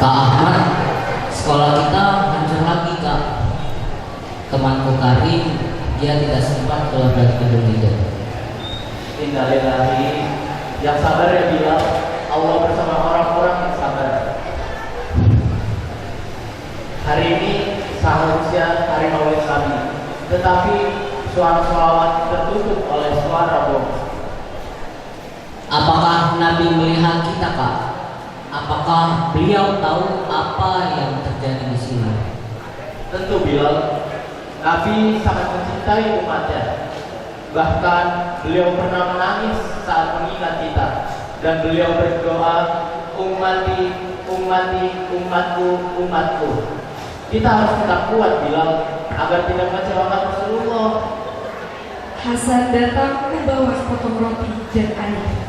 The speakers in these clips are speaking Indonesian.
Kak Ahmad, sekolah kita hancur lagi Kak. Temanku Karim, dia tidak sempat keluar dari gedung itu. Innalillahi, yang sabar ya Bilal. Allah bersama orang-orang yang sabar. Hari ini seharusnya hari Maulid kami, tetapi suara sholawat tertutup oleh suara bom. Apakah Nabi melihat kita Kak? Apakah beliau tahu apa yang terjadi di sini? Tentu Bilal, Nabi sangat mencintai umatnya. Bahkan beliau pernah menangis saat mengingat kita, dan beliau berdoa, ummati, ummati, umatku, umatku. Kita harus tetap kuat Bilal, agar tidak mengecewakan Rasulullah. Hasan datang membawa sepotong roti dan air.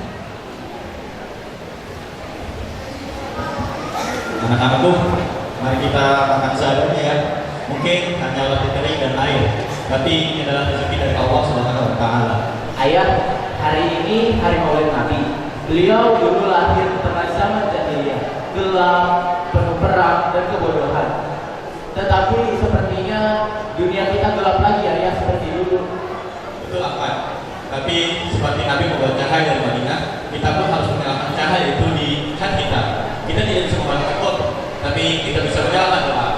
Anak-anakku, mari kita makan seadanya ya. Mungkin hanya roti kering dan air, tapi ini adalah rezeki dari Allah Subhanahu wa Ta'ala. Ayah, hari ini hari Maulid Nabi. Beliau dulu lahir di tengah zaman jahiliyah, gelap, penuh perang dan kebodohan. Tetapi sepertinya dunia kita gelap lagi ayah seperti dulu. Betul Ahmad. Tapi seperti Nabi membawa cahaya dari Madinah, kita pun harus menyalakan cahaya itu di hati kita. Kita tidak bisa membantu takut, tapi kita bisa menyalakan doa.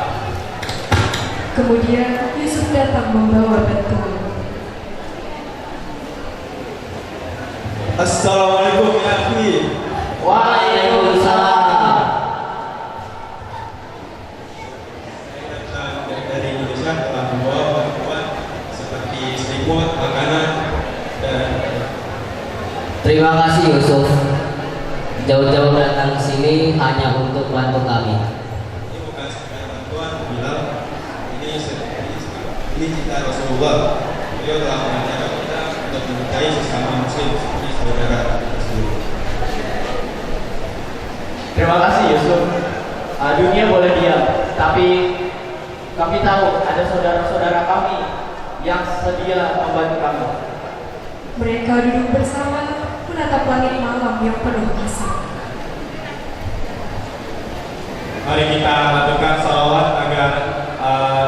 Kemudian Yusuf datang membawa bantuan. Assalamualaikum ya akhi. Waalaikumsalam. Saya datang dari Indonesia telah membawa bantuan seperti selimut, makanan, dan Terima kasih Yusuf. Jauh-jauh datang ke sini hanya untuk bantu kami. ini bukan sekedar bantuan Bilal. Ini cinta Rasulullah. Beliau telah mengajarkan kita untuk mencintai sesama muslim seperti saudara tersebut. Terima kasih Yusuf. Dunia boleh diam, tapi kami tahu ada saudara-saudara kami yang sedia membantu kami. Mereka duduk bersama menatap langit malam yang penuh asap. Mari kita lakukan salawat agar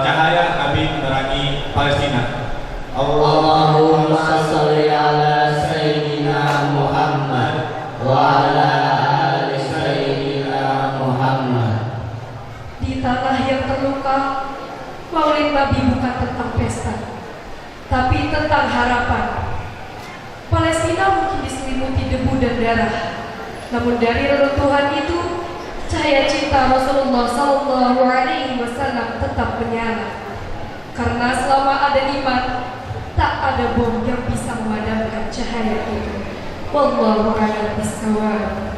cahaya Nabi menerangi Palestina. Allahumma sholli ala Sayyidina Muhammad wa ala ali Sayyidina Muhammad. Di tanah yang terluka, Maulid Nabi bukan tentang pesta, tapi tentang harapan. Palestina mungkin diselimuti debu dan darah, namun dari reruntuhan itu, cahaya cinta Rasulullah SAW tetap menyala. Karena selama ada iman, tak ada bom yang bisa memadamkan cahaya itu. Wallahu a'lam bishawab.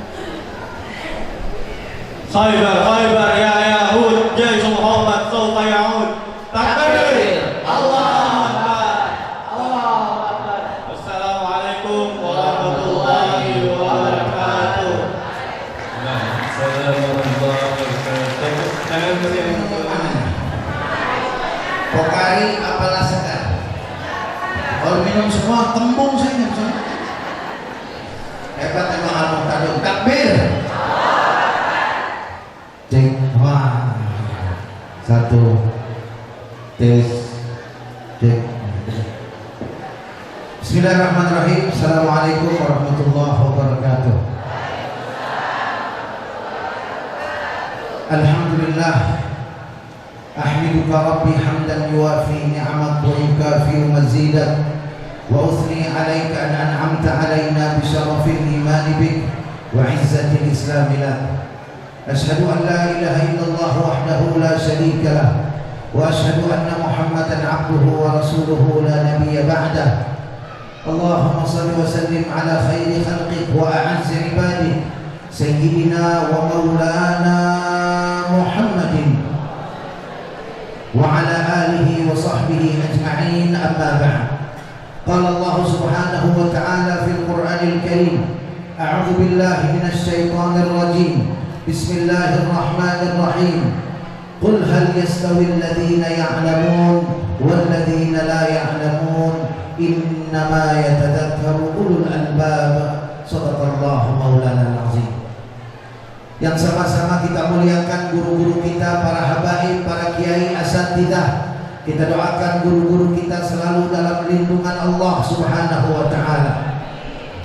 Khaybar ya Yahud, jaysh Muhammad sawfa ya'ud. Takbir! Allahu Akbar! Allahu Akbar. Wassalamualaikum warahmatullahi wabarakatuh. Pokari apalah segar. Kalau minum semua kembung saya nggak bisa. Hebat emang Al-Muqtadim. Takbir. Cek. Wah. Satu. Tes. Cek. Bismillahirrahmanirrahim. Assalamualaikum warahmatullahi wabarakatuh. Alhamdulillah. أحمدك ربي حمدا يوافي نعمك ويكافئ مزيدك وأثني عليك أن أنعمت علينا بشرف الإيمان بك وعزة الإسلام لك. أشهد أن لا إله إلا الله وحده لا شريك له وأشهد أن محمدا عبده ورسوله لا نبي بعده. اللهم صل وسلم على خير خلقك وأعز عبادك سيدنا ومولانا محمد وعلى آله وصحبه أجمعين. أما بعد، قال الله سبحانه وتعالى في القرآن الكريم: أعوذ بالله من الشيطان الرجيم، بسم الله الرحمن الرحيم. قل هل يستوي الذين يعلمون والذين لا يعلمون إنما يتذكر أولو الألباب. صدق الله مولانا العظيم. yang sama-sama kita muliakan guru-guru kita, para habaib, para kiai, asatidzah. Kita doakan guru-guru kita selalu dalam lindungan Allah Subhanahu wa taala.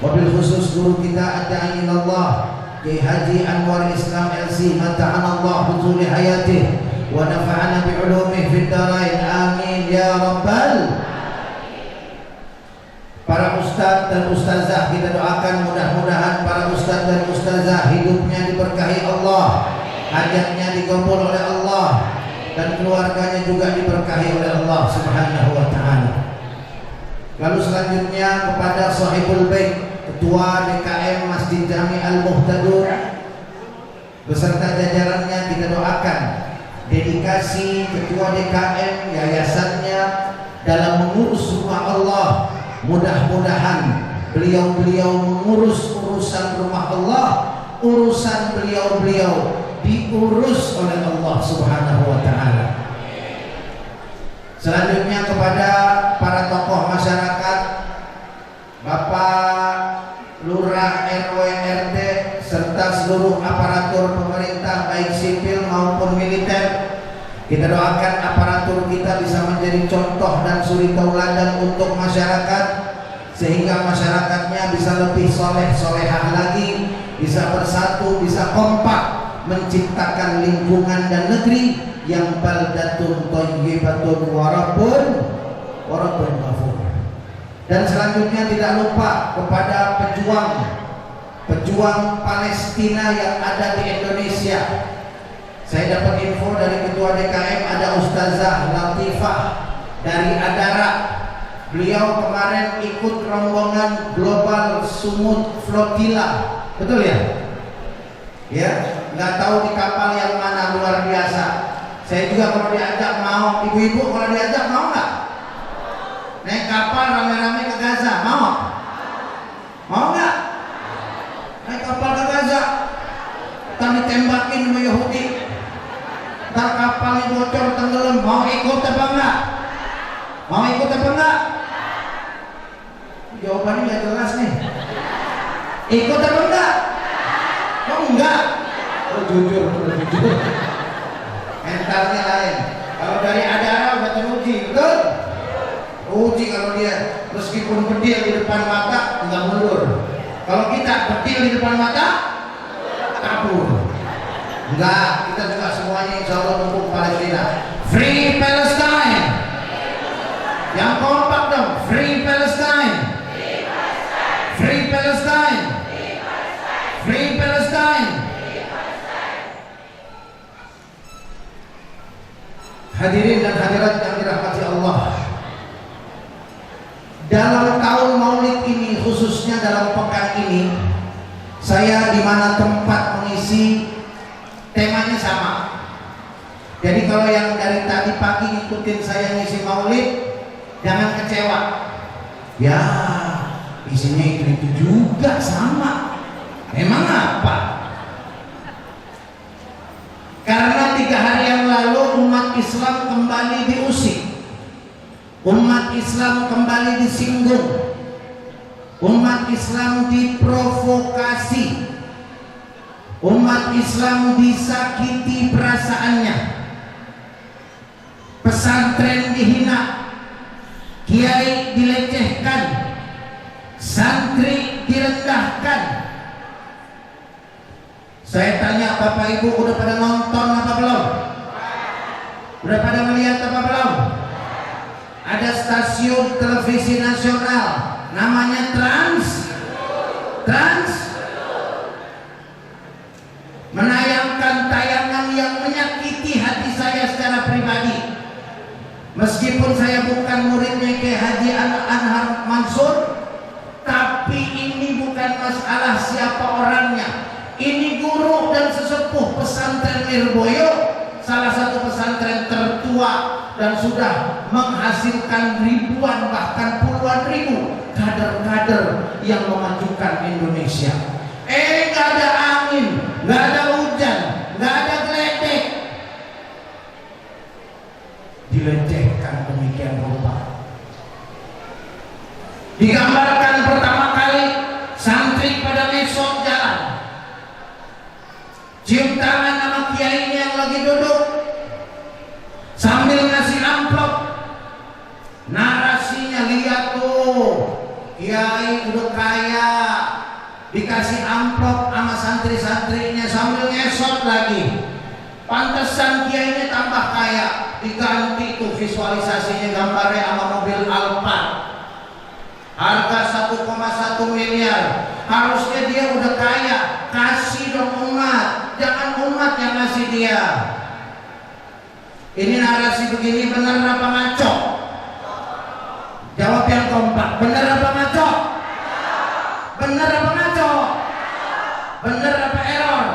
Wabil khusus guru kita ad-da'i ilallah Kiai Haji Anwar Islam LC, mata'ana Allah huzuli hayatih wa nafa'ana bi'ulumih fid darain, amin ya rabbal. Para ustaz dan ustazah kita doakan mudah-mudahan para ustaz dan ustazah hidupnya diberkahi Allah, hajatnya dikabul oleh Allah, dan keluarganya juga diberkahi oleh Allah Subhanahu wa taala. Lalu selanjutnya kepada sahibul bait, Ketua DKM Masjid Jami Al-Muhtadun beserta jajarannya, kita doakan dedikasi Ketua DKM, yayasannya dalam mengurus rumah Allah. Mudah-mudahan beliau-beliau mengurus urusan rumah Allah, urusan beliau-beliau diurus oleh Allah Subhanahu wa taala. Selanjutnya kepada para tokoh masyarakat, Bapak Lurah, RW, RT serta seluruh aparatur pemerintah baik sipil maupun militer. Kita doakan aparatur kita bisa menjadi contoh dan suri tauladan untuk masyarakat, sehingga masyarakatnya bisa lebih soleh-solehah lagi, bisa bersatu, bisa kompak menciptakan lingkungan dan negeri yang baldatun thayyibatun wa rabbun ghafur. Dan selanjutnya tidak lupa kepada pejuang Palestina yang ada di Indonesia. Saya dapat info dari Ketua DKM, ada Ustazah Latifah dari Adara. Beliau kemarin ikut rombongan Global Sumut Flotilla, betul ya? Ya, nggak tahu di kapal yang mana, luar biasa. Saya juga kalau diajak mau, ibu-ibu kalau diajak mau nggak? Naik kapal rame-rame ke Gaza, mau? Mau nggak? Naik kapal ke Gaza, ntar ditembakin sama Yahudi, ntar kapalnya bocor tenggelam, mau ikut apa enggak? Mau ikut apa enggak? Jawabannya nggak jelas nih. Ikut apa enggak? Oh enggak? Oh jujur. Mentalnya lain. Kalau dari Adara udah teruji, betul? Uji kalau dia meskipun bedil di depan mata enggak mundur. Kalau kita bedil di depan mata kabur. Enggak, kita juga semuanya insya Allah dukung Palestina. Free Palestine. Yang kompak dong, Free Palestine. Free Palestine. Free Palestine. Hadirin dan hadirat yang dirahmati Allah, dalam tahun Maulid ini, khususnya dalam pekan ini, saya di mana tempat mengisi temanya sama. Jadi kalau yang dari tadi pagi ngikutin saya ngisi Maulid, jangan kecewa. Ya, isinya itu juga sama. Memang apa? Karena 3 hari yang lalu umat Islam kembali diusik, umat Islam kembali disinggung, umat Islam diprovokasi, umat Islam disakiti perasaannya, pesantren dihina, kiai dilecehkan, santri direndahkan. Saya tanya Bapak Ibu, udah pada nonton apa belum? Udah pada melihat apa belum? Ada stasiun televisi nasional namanya Trans menayangkan tayangan yang menyakiti hati saya secara pribadi. Meskipun saya bukan muridnya Kiai Haji Anhar Mansur, tapi ini bukan masalah siapa orangnya. Ini guru dan sesepuh pesantren Lirboyo, salah satu pesantren tertua dan sudah menghasilkan ribuan bahkan puluhan ribu kader-kader yang memajukan Indonesia. Gak ada angin, gak ada hujan, gak ada geledek, dilecehkan demikian rupa. Digambarkan pertama kali santri pada mesot jalan, cium tangan sama kiainya yang lagi duduk, sambil ngasih amplop. Narasinya, lihat tuh, kiai udah kaya, dikasih amplop sama santri-santrinya sambil ngesot lagi. Pantesan kiainya tambah kaya, diganti tuh visualisasinya gambarnya sama mobil Alphard, harga 1,1 miliar. Harusnya dia udah kaya, kasih dong umat, jangan umat yang ngasih dia. Ini narasi begini benar apa ngaco? Jawab yang kompak, benar apa ngaco? Benar apa ngaco? Benar apa error?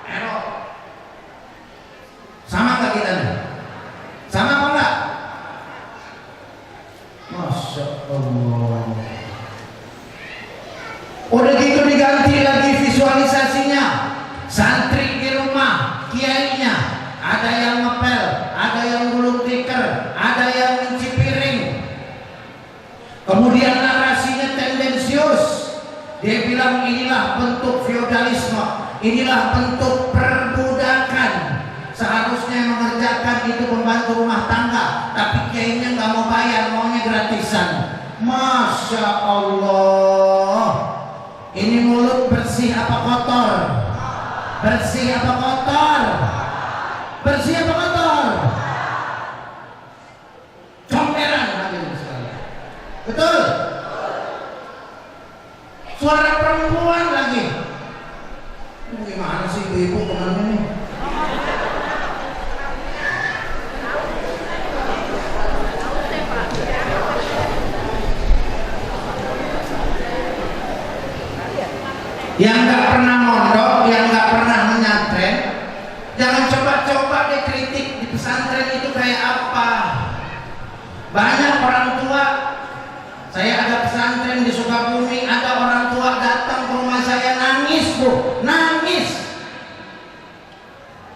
Error. Sama gak kita nih? Sama apa enggak? Masya Allah. Udah gitu diganti lagi visualisasinya. Santri di rumah, kiainya, ada yang ngepel, ada yang gulung tikar, ada yang nyuci piring. Kemudian narasinya tendensius. Dia bilang inilah bentuk feodalisme, inilah bentuk perbudakan. Seharusnya yang mengerjakan itu pembantu rumah tangga, tapi kiainya nggak mau bayar, maunya gratisan. Masya Allah. Ini mulut bersih apa kotor? Bersih apa kotor? Bersih apa kotor? Comberan hadirin sekalian. Betul? Suara perempuan lagi. Gimana sih ibu kemana nih? Yang nggak pernah mondok, yang nggak pernah menyantren, jangan coba-coba deh kritik di pesantren itu kayak apa. Banyak orang tua, saya ada pesantren di Sukabumi, ada orang tua datang ke rumah saya nangis, bu, nangis.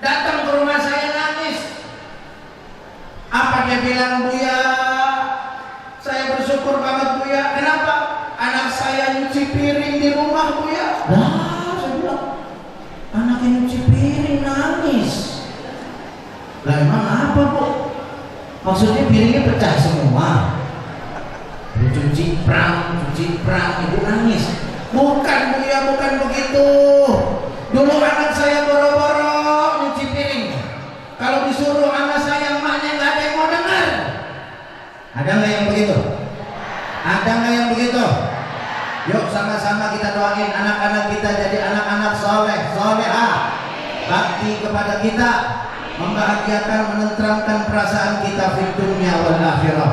Datang ke rumah saya nangis. Apa dia bilang, Buya? Saya bersyukur banget, Buya. Kenapa? Anak saya nyuci piring di rumah, Buya. Lah, saya bilang, anak yang nyuci piring nangis. Lah emang apa, Bu? Maksudnya piringnya pecah semua. Cuci prang, ibu nangis. Bukan, Buya, bukan begitu. Dulu anak saya boro-boro nyuci piring. Kalau disuruh anak saya, emaknya nggak ada yang mau dengar. Ada nggak yang begitu? Ada nggak yang begitu? Yuk sama-sama kita doain anak-anak kita jadi anak-anak soleh, solehah, bakti kepada kita, membahagiakan, menenteramkan perasaan kita di dunia wal akhirah.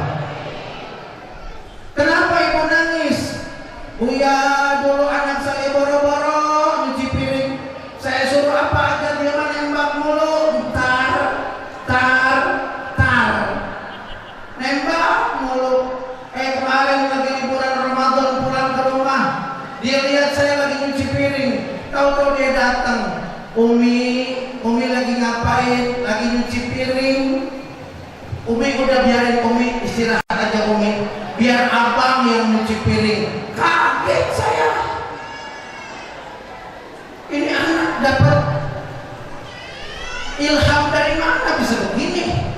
Kenapa ibu nangis? Buya, dulu anak saya boro-boro nyuci piring, saya suruh apa aja dia nembak mulu, tar, nembak mulu. Kemarin lagi liburan Ramadan pulang ke rumah, dia lihat saya lagi nyuci piring, tahu-tahu dia datang. Umi lagi ngapain? Lagi nyuci piring. Umi udah biarin Umi istirahat aja Umi, biar abang yang nyuci piring. Kaget saya. Ini anak dapat ilham dari mana bisa begini?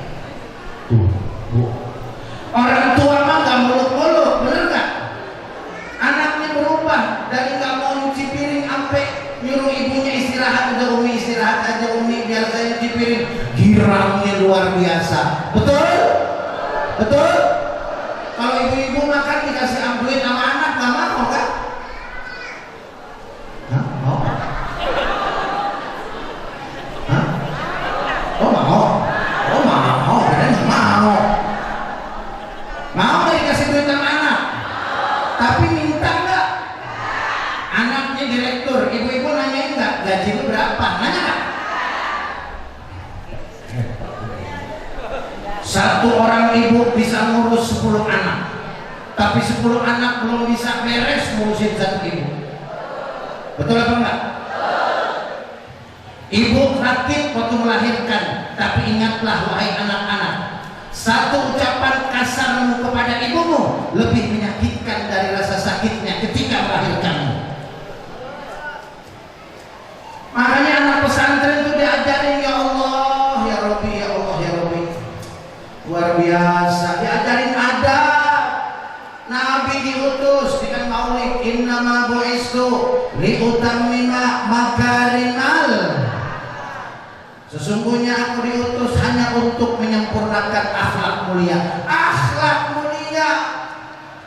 Orang tua mah gak muluk-muluk, bener gak? Anaknya berubah dari gak mau nyuci piring sampai nyuruh ibunya istirahat, udah Umi istirahat aja Umi, biar saya nyuci piring. Girangnya luar biasa. Betul? Betul? Kalau ibu-ibu makan dikasih ambuin sama anak, gak mau kan? Hah? Mau? Hah? Oh mau? Oh mau, keren mau. Mau nggak dikasih duit sama anak? Tapi minta nggak? Anaknya direktur, ibu-ibu nanyain nggak? Gaji lu berapa? Nanya nggak? Satu orang ibu bisa ngurus 10 anak, tapi 10 anak belum bisa beres ngurusin satu ibu. Betul apa enggak? Ibu sakit waktu melahirkan, tapi ingatlah wahai anak-anak, satu ucapan kasarmu kepada ibumu lebih menyakitkan dari rasa sakitnya ketika melahirkanmu. Makanya innama bu'istu liutammima makarimal. Sesungguhnya aku diutus hanya untuk menyempurnakan akhlak mulia. Akhlak mulia.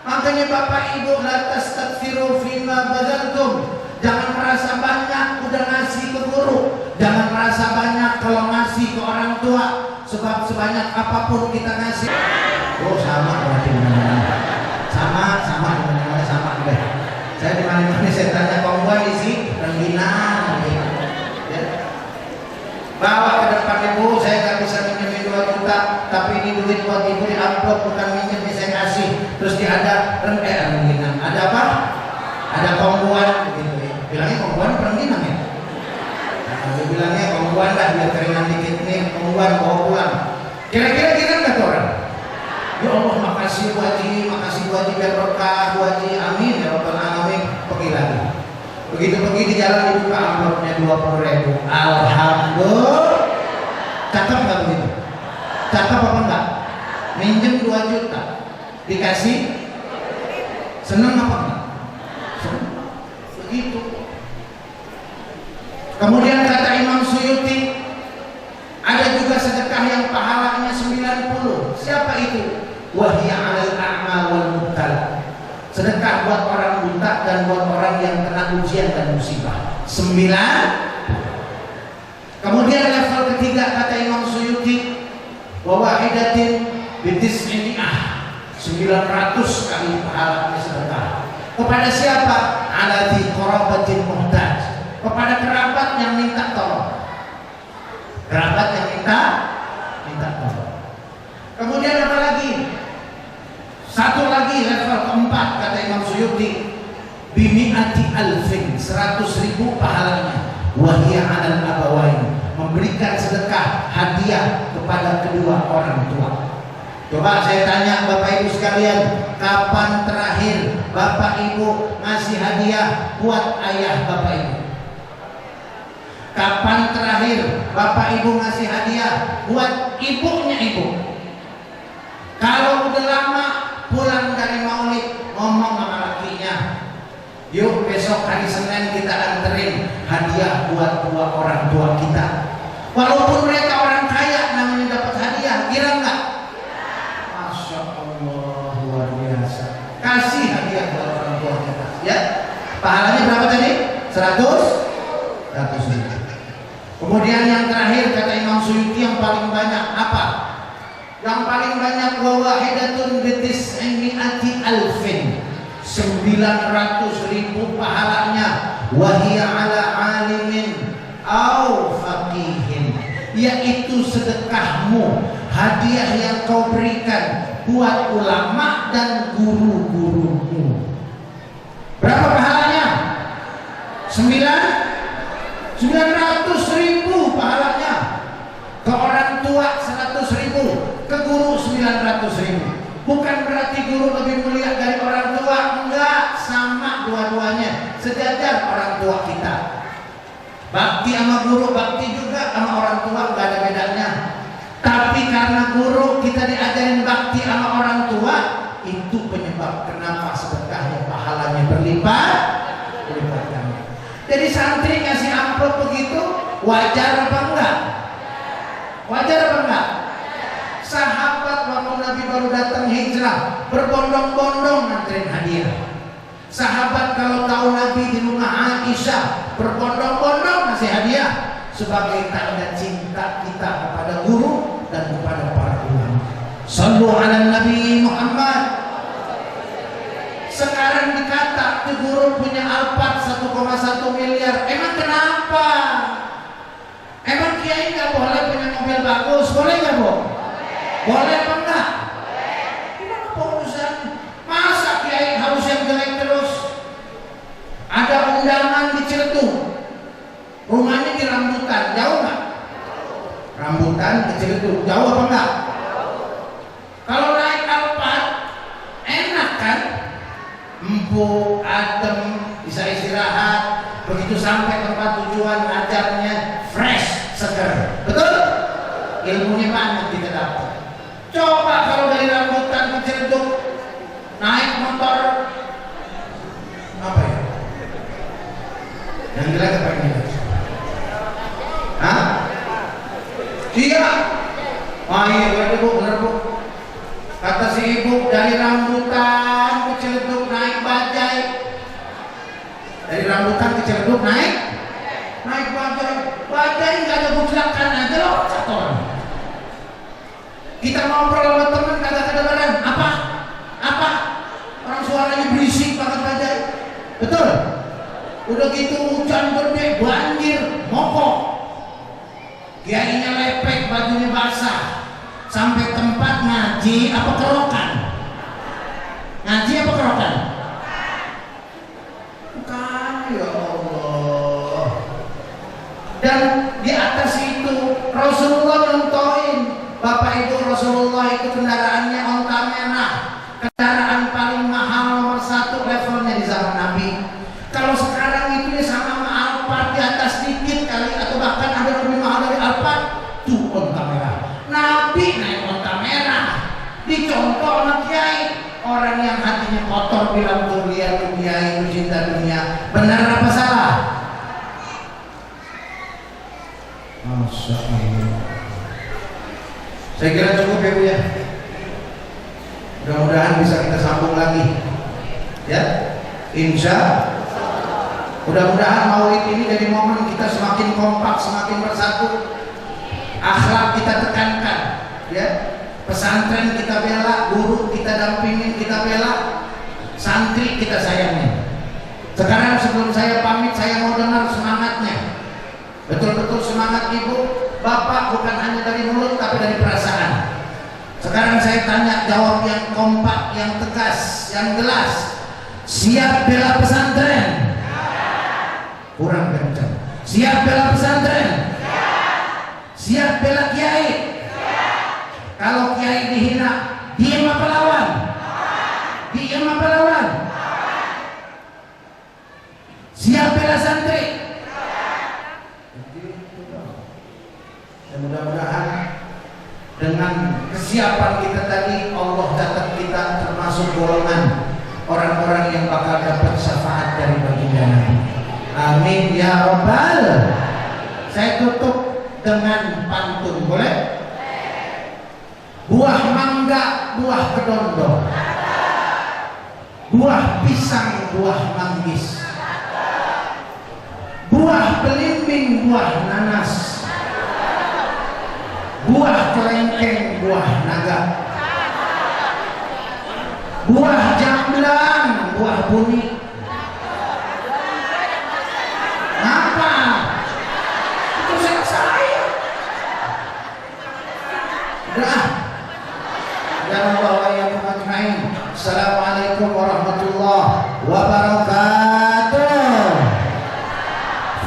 Makanya Bapak Ibu, la tastaghfiru fima bazaltum. Jangan merasa banyak udah ngasih ke guru. Jangan merasa banyak kalau ngasih ke orang tua. Sebab sebanyak apapun kita ngasih. Oh sama berarti mana-mana. Sama mana-mana sama deh. Saya di mana-mana saya tanya kongguan isi rengginang. Ya. Bawa ke depan ibu, saya nggak bisa minjemin 2 juta, tapi ini duit buat ibu di amplop, bukan minjem, saya kasih. Terus dia ada rengginang. Ada apa? Ada kongguan gitu ya. Bilangnya kongguan rengginang ya. Nah, dia bilangnya kongguan dah biar keringan dikit nih, kongguan bawa pulang. Kira-kira kita nggak tuh orang? Ya Allah, makasih Bu Haji, makasih Bu Haji, biar berkah Bu Haji, amin ya rabbal alamin. Pergi lagi. Begitu pergi di jalan dibuka amplopnya 20.000. Alhamdulillah. Cakep nggak begitu? Cakep apa enggak? Minjem 2 juta, dikasih, seneng apa enggak? Seneng. Begitu. Kemudian kata Imam Suyuti, ada juga sedekah yang pahalanya 90. Siapa itu? Wahya 'alal a'ma wal mubtala. Sedekah buat orang buta dan buat orang yang kena ujian dan musibah. 9. Kemudian level ketiga kata Imam Suyuti, wa wahidatin bitis'ini'ah. 900 kali pahalanya sedekah. Kepada siapa? Ala dzi qarabatin muhtaj. Kepada kerabat yang minta tolong. Kerabat yang minta tolong. Kemudian apa lagi? Satu lagi level keempat kata Imam Suyuti, bimi'ati alfin, 100.000 pahalanya. Wahia 'alal abawain, memberikan sedekah hadiah kepada kedua orang tua. Coba saya tanya Bapak Ibu sekalian, kapan terakhir Bapak Ibu ngasih hadiah buat ayah Bapak Ibu? Kapan terakhir Bapak Ibu ngasih hadiah buat ibunya ibu? Kalau udah lama pulang dari maulid, ngomong sama lakinya, yuk besok hari Senin kita anterin hadiah buat 2 orang tua kita. Walaupun mereka orang kaya, namanya dapat hadiah, kira nggak? Masya Allah, luar biasa. Kasih hadiah buat orang tua kita, ya. Pahalanya berapa tadi? 100.000. Kemudian yang terakhir kata Imam Suyuti yang paling banyak apa? Yang paling banyak wa wahidatun bitis'imi'ati alfin, 900.000 pahalanya. Wahia 'ala alimin au faqihin, yaitu sedekahmu, hadiah yang kau berikan buat ulama dan guru-gurumu. Berapa pahalanya? 900.000 pahalanya. Ke orang tua 100.000, ke guru 900.000. Bukan berarti guru lebih mulia dari orang tua, enggak, sama dua-duanya, sejajar orang tua kita. Bakti sama guru, bakti juga sama orang tua, enggak ada bedanya. Tapi karena guru kita diajarin bakti sama orang tua, itu penyebab kenapa sedekahnya pahalanya berlipat ganda. Jadi santri ngasih amplop begitu, wajar apa enggak? Wajar apa enggak? Sahabat waktu Nabi baru datang hijrah, berbondong-bondong nganterin hadiah. Sahabat kalau tahu Nabi di rumah Aisyah, berbondong-bondong ngasih hadiah sebagai tanda cinta kita kepada guru dan kepada para ulama. Sallu ala Nabi Muhammad. Sekarang dikata tuh guru punya Alphard 1,1 miliar. Emang kenapa? Emang kiai nggak boleh punya mobil bagus? Boleh nggak, Bu? Boleh apa enggak? Kenapa urusan? Masa kiai harus yang jelek terus? Ada undangan di Ciletuh, rumahnya di Rambutan, jauh nggak? Rambutan ke Ciletuh, jauh apa enggak? Kalau naik Alphard enak kan? Empuk, adem, bisa istirahat. Begitu sampai tempat tujuan ngajarnya fresh, seger. Betul? Ilmunya banyak kita dapat. Coba kalau dari Rambutan ke Ciledug naik motor Hah? Iya. Oh iya, bener bu. Kata si ibu, dari rambutan ke Ciledug naik bajai. Dari rambutan ke Ciledug naik bajai. Bajai nggak ada buclakan aja loh, cator. Kita ngobrol sama teman kagak kedengeran. Apa? Orang suaranya berisik banget bajai. Betul? Udah gitu hujan gede, banjir, mokok. Kiainya lepek, bajunya basah. Sampai tempat ngaji apa kerokan? Ngaji apa kerokan? Bukan, ya Allah. Dan di atas itu Rasulullah nontoin. Bapak Ibu, Rasulullah itu kendaraannya onta merah. Kendaraan paling mahal nomor 1 levelnya di zaman Nabi. Kalau sekarang itu dia sama Alphard di atas dikit kali, atau bahkan ada lebih mahal dari Alphard. Tuh onta merah. Nabi naik onta merah. Dicontoh sama kiai. Orang yang hatinya kotor bilang tuh dia tuh kiai tuh cinta dunia. Benar apa salah? Masya Allah. Saya kira cukup ya Bu ya. Mudah-mudahan bisa kita sambung lagi. Ya, insya. Mudah-mudahan maulid ini jadi momen kita semakin kompak, semakin bersatu. Akhlak kita tekankan, ya. Pesantren kita bela, guru kita dampingin, kita bela, santri kita sayangin. Sekarang sebelum saya pamit, saya mau dengar semangatnya. Betul-betul semangat Ibu, Bapak bukan hanya dari mulut tapi dari perasaan. Sekarang saya tanya, jawab yang kompak, yang tegas, yang jelas. Siap bela pesantren? Kurang kencang. Siap bela pesantren? Siap bela kiai? Kalau kiai dihina, diem apa lawan? Diem apa lawan? Siap bela santri? Dan mudah-mudahan dengan kesiapan kita tadi, Allah catat kita termasuk golongan orang-orang yang bakal dapat syafaat dari baginda Nabi. Amin ya Rabbal. Saya tutup dengan pantun, boleh? Buah mangga, buah kedondong, buah pisang, buah manggis, buah belimbing, buah nanas, buah kelengkeng, buah naga, buah jamblang, buah buni. Apa? Itu saya. Udah. Jangan bawa yang ajmain. Assalamualaikum warahmatullahi wabarakatuh.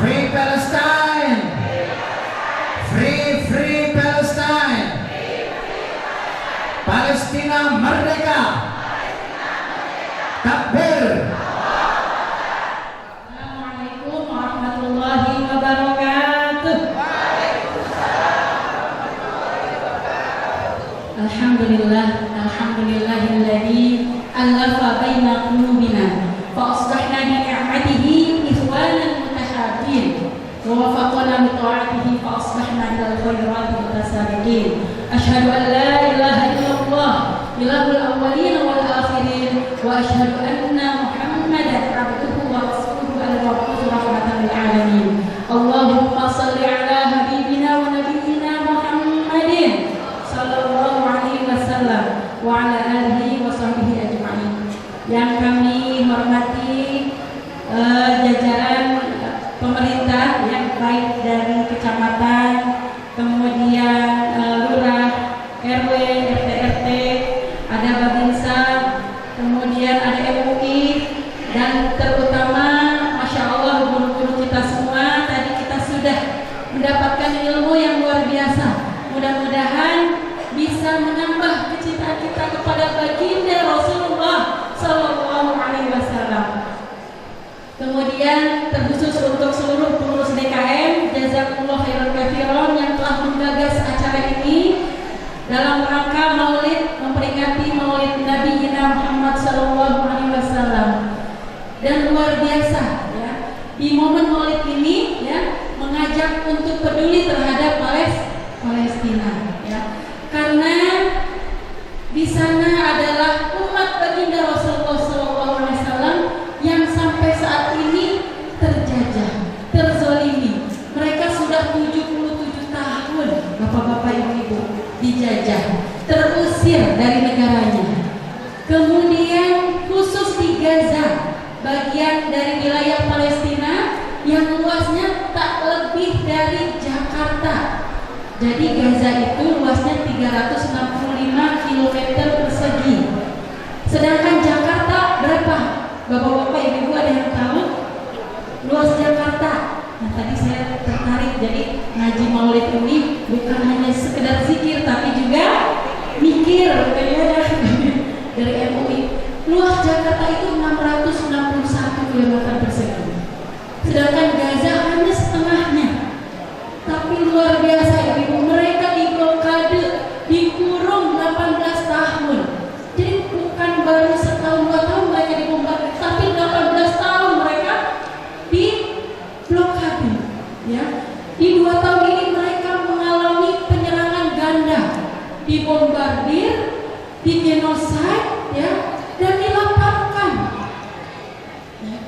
Free Palestine. Free Palestine. Palestina merdeka. Takbir. Assalamualaikum warahmatullahi wabarakatuh. Alhamdulillahilladzi alafa baina qulubina fa asbahna bi ni'matihi ikhwanan mutahabbin wa wafaqana bi ta'atihi fa asbahna ilal khairati mutasabiqin. Asyhadu an la ilaha illallah ilahul awwalin wal akhirin wa asyhadu anna Muhammadan abduhu wa rasuluhu al-mab'uts rahmatan lil alamin. Allahumma shalli ala habibina wa nabiyyina Muhammadin sallallahu alaihi wasallam wa ala alihi wa sahbihi ajma'in. Yang kami hormati jajaran pemerintah yang baik dari kecamatan, kemudian lurah, RW, RT, ada Babinsa, kemudian ada MUI, dan terutama Masya Allah guru-guru kita semua. Tadi kita sudah mendapatkan ilmu yang luar biasa. Mudah-mudahan bisa menambah kecintaan kita kepada baginda Rasulullah Sallallahu Alaihi Wasallam. Kemudian terkhusus untuk seluruh pengurus DKM, jazakumullah khairan katsiran yang telah menggagas acara ini dalam rangka Maulid, memperingati Maulid Nabi Muhammad Sallallahu Alaihi Wasallam. Dan luar biasa ya, di momen Maulid ini ya, mengajak untuk peduli terhadap Palestina, ya. Karena di sana adalah umat baginda Rasulullah SAW yang sampai saat ini terjajah, terzolimi. Mereka sudah 77 tahun, bapak-bapak, ibu-ibu, dijajah, terusir dari negaranya. Kemudian khusus di Gaza, bagian dari wilayah Palestina yang luasnya tak lebih dari Jakarta. Jadi Gaza itu luasnya 365 km persegi. Sedangkan Jakarta berapa? Bapak-bapak, ibu-ibu, ada yang tahu? Luas Jakarta. Nah, tadi saya tertarik, jadi ngaji maulid ini bukan hanya sekedar zikir tapi juga mikir, kayak dari MUI. Luas Jakarta itu 661 km persegi. Sedangkan Gaza hanya setengahnya. Tapi luar biasa, ibu, mereka diblokade, dikurung 18 tahun. Jadi bukan baru setahun 2 tahun mereka dibombardir, tapi 18 tahun mereka diblokade. Ya, di 2 tahun ini mereka mengalami penyerangan ganda, dibombardir, digenosid, ya, dan dilaporkan. Ya.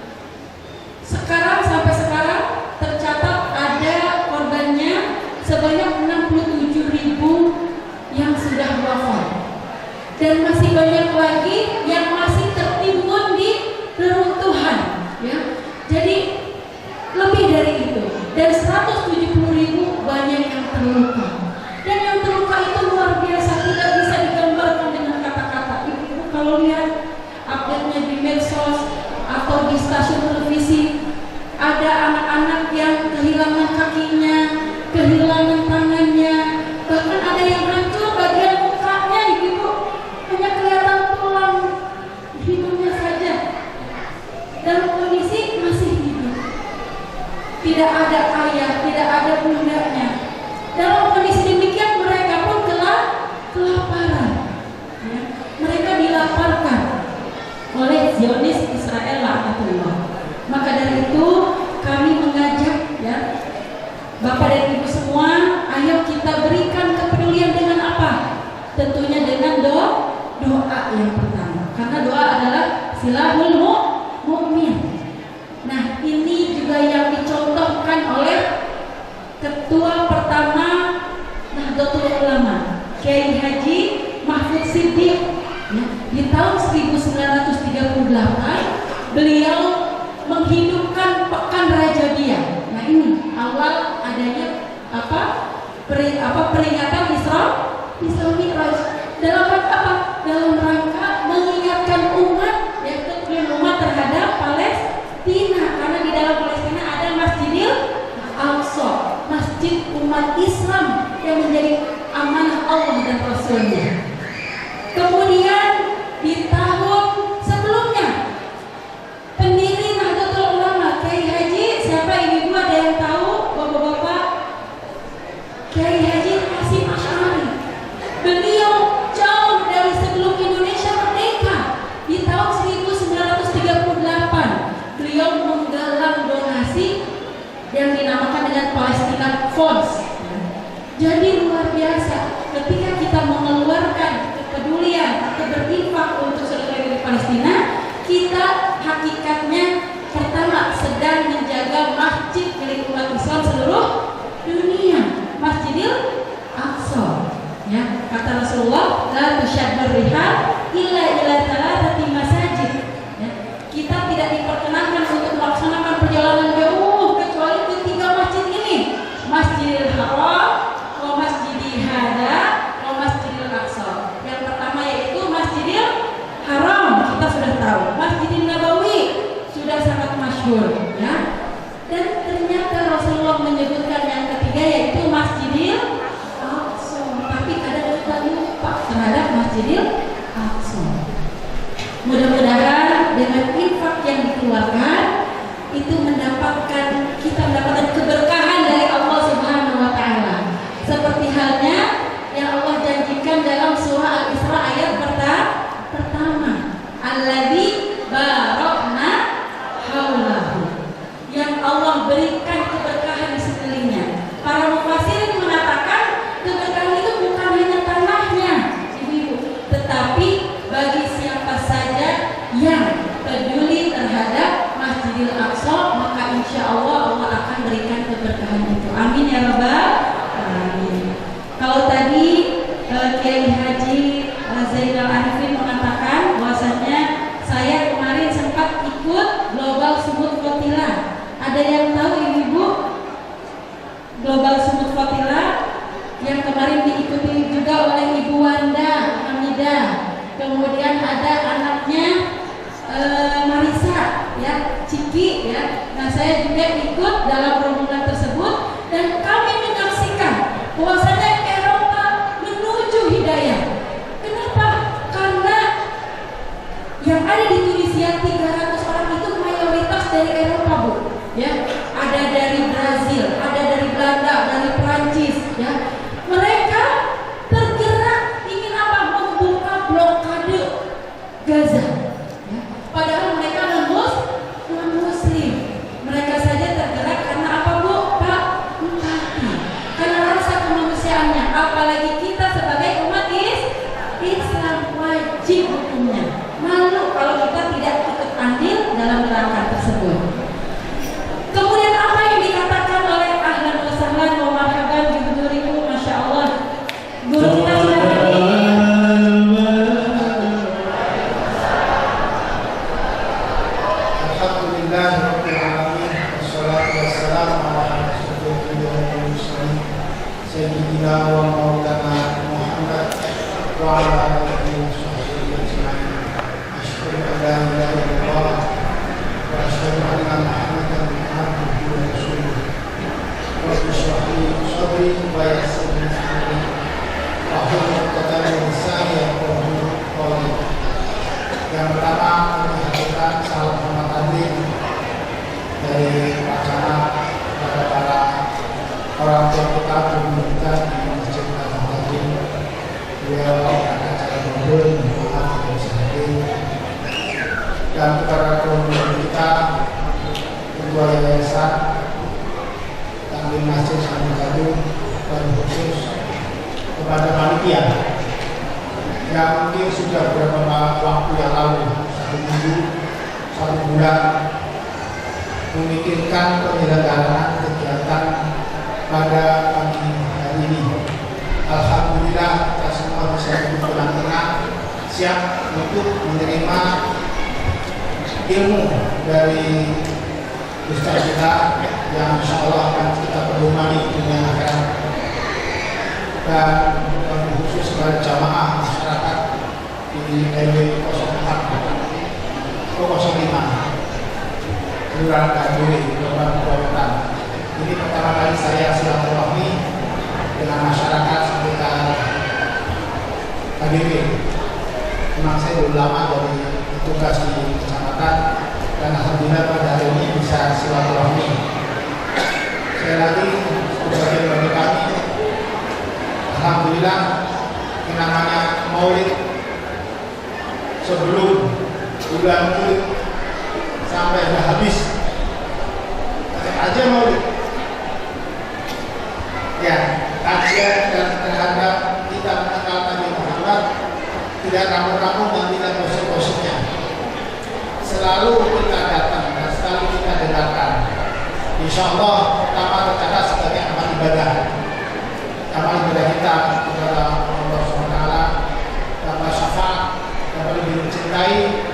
Sampai sekarang tercatat ada korbannya sebanyak 67.000 yang sudah wafat, dan masih banyak lagi yang masih tertimbun di reruntuhan, ya. Jadi lebih dari itu, dan 170.000 banyak yang terluka, dan yang terluka itu luar biasa, tidak bisa digambarkan dengan kata-kata. Ibu kalau lihat update-nya di medsos atau di stasiun televisi, ada anak-anak yang kehilangan kakinya, kehilangan tangannya, bahkan ada yang hancur bagian mukanya, ibu, hanya kelihatan tulang hidungnya saja. Dalam kondisi masih hidup, tidak ada ayah, tidak ada bundanya. Dalam kondisi demikian mereka pun kelaparan, ya. Mereka dilaparkan oleh Zionis Israel laknatullah. Maka dari itu kami mengajak, ya, Bapak dan Ibu semua, ayo kita berikan kepedulian dengan apa? Tentunya dengan doa yang pertama, karena doa adalah silahul mu'min. Nah, ini juga yang dicontohkan oleh Ketua pertama Nahdlatul Ulama, Kiai Haji Mahfud Siddiq. Ya, di tahun 1938 beliau menghidupkan Pekan Rajabiyah. Nah, ini awal adanya peringatan Isra Mi'raj. Dalam rangka apa? Dalam rangka mengingatkan umat, yaitu umat terhadap Palestina, karena di dalam Palestina ada Masjidil Aqsa, masjid umat Islam yang menjadi amanah Allah dan Rasulnya. Kemudian di tahun sebelumnya pendiri Nahdlatul Ulama Kiai Haji, siapa ibu-ibu, ada yang tahu, bapak-bapak? Kiai Haji Hasyim Asy'ari. Beliau jauh dari sebelum Indonesia merdeka, di tahun 1938 beliau menggalang donasi yang dinamakan dengan Palestina Funds. Jadi luar biasa ketika kita mengeluarkan kepedulian atau berinfak untuk saudara di Palestina, kita hakikatnya pertama sedang menjaga masjid milik umat Islam seluruh dunia, Masjidil Aqsa. Ya, kata Rasulullah, la tusyaddur rihal illa ila thalathati masajid. Ya, kita tidak diperkenankan untuk melaksanakan perjalanan jauh kecuali ke 3 masjid ini, Masjidil Haram, wa Masjidil Hada, wa Masjidil Aqsa. Yang pertama yaitu Masjidil Haram, kita sudah tahu. Masjidil Nabawi sudah sangat masyhur, ya. Dan ternyata Rasulullah menyebutkan yang ketiga yaitu Masjidil Aqsa. Tapi kadang kita lupa terhadap Masjidil Aqsa. Mudah-mudahan dengan infak yang dikeluarkan itu kita mendapatkan keberkahan dari Allah Subhanahu wa taala. Seperti halnya yang Allah janjikan dalam surah Al-Isra ayat pertama, alladzi barakna haulahu, yang Allah berikan keberkahan di sekelilingnya. Para Global Sumut Fatilah yang kemarin diikuti juga oleh Ibu Wanda Hamidah. Kemudian ada anaknya Marisa ya, Ciki ya. Nah, saya juga ikut dalam rombongan tersebut dan kami menyaksikan bahwasanya Eropa menuju hidayah. Kenapa? Karena yang ada di Tunisia 300 orang itu mayoritas dari Eropa, Bu. Ya, ada dari Brazil, ada dari Belanda, dari Prancis ya. Mereka tergerak ingin apa? Membuka blokade Gaza. Ya. Padahal mereka non-muslim. Mereka saja tergerak karena apa, Bu? Pak, empati. Karena rasa kemanusiaannya. Apalagi kita sebagai umat Islam wajib hukumnya. Malu kalau kita tidak ikut andil dalam gerakan tersebut. Kemudian apa yang dikatakan oleh ahlan wa sahlan wa marhaban bi hudurikum, masya Allah. Guru kita sudah hadir. Alhamdulillahirabbil alamin wassalatu wassalamu ala rasulillah sayyidina wa maulana Muhammad wa ala alihi wa sahbihi ajma'in. Asyhadu an la ilaha illallah wa asyhadu anna Muhammadan abduhu wa rasuluh. Rabbi shrah li sadri wa yassir li amri wahlul 'uqdatam min lisani yafqahu qawli. Yang pertama, kami haturkan salam hormat hadir dari acara kepada para orang tua kita, guru kita di Masjid Al-Fatih. Beliau akan acara mundur, maaf tidak bisa hadir. Dan kepada guru kita, ketua yayasan, Taklim Masjid Sami Gadung, dan khusus kepada panitia yang mungkin sudah beberapa waktu yang lalu, 1 minggu, 1 bulan, memikirkan penyelenggaraan kegiatan pada pagi hari ini. Alhamdulillah kita semua bisa duduk dengan tenang, siap untuk menerima ilmu dari Ustaz kita yang insya Allah akan kita perlumani dunia akhirat. Dan khusus kepada jamaah masyarakat di RW 04 05 Kelurahan Ganduli, Kabupaten Purwokerto. Ini pertama kali saya silaturahmi dengan masyarakat sekitar KGP. Memang saya belum lama dari tugas di kecamatan dan alhamdulillah pada hari ini bisa silaturahmi. Sekali lagi sebagai bagi kami, alhamdulillah, yang namanya Maulid sebelum bulan Maulid sampai sudah habis, tetap aja Maulid. Ya, kajian dan terhadap kita mengenal Nabi Muhammad tidak ramu-ramu dan tidak gosip-gosipnya. Selalu kita datang dan selalu kita dengarkan. Insya Allah pertama tercatat sebagai amal ibadah. Amal ibadah kita kepada Allah SWT, dapat syafaat, dapat lebih mencintai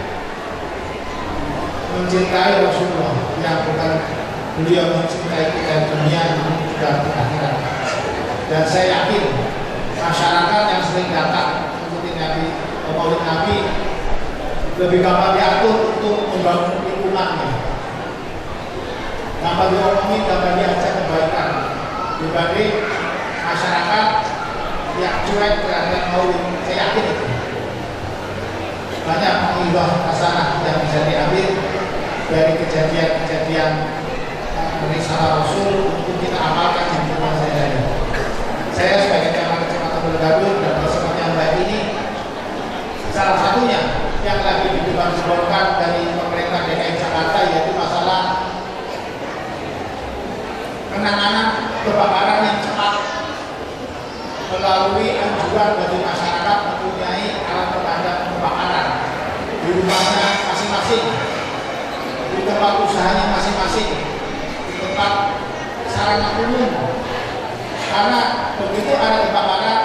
Rasulullah yang bukan beliau mencintai kita di dunia namun juga di akhirat. Dan saya yakin masyarakat yang sering datang mengikuti Nabi, Maulid Nabi lebih gampang diatur untuk membangun lingkungannya, gampang diomongi, gampang diajak kebaikan dibanding masyarakat yang cuek terhadap Maulid. Saya yakin itu banyak menghibah hasanah yang bisa diambil dari kejadian-kejadian risalah Rasul untuk kita amalkan di rumah saya. Saya sebagai camat kecamatan Bergadung dan kesempatan yang baik ini, salah satunya yang lagi didepan-depankan dari pemerintah DKI Jakarta yaitu masalah penanganan kebakaran yang cepat melalui anjuran bagi masyarakat mempunyai alat pemadam kebakaran di rumahnya masing-masing, di tempat usahanya masing-masing, di tempat sarana umum. Karena begitu ada kebakaran,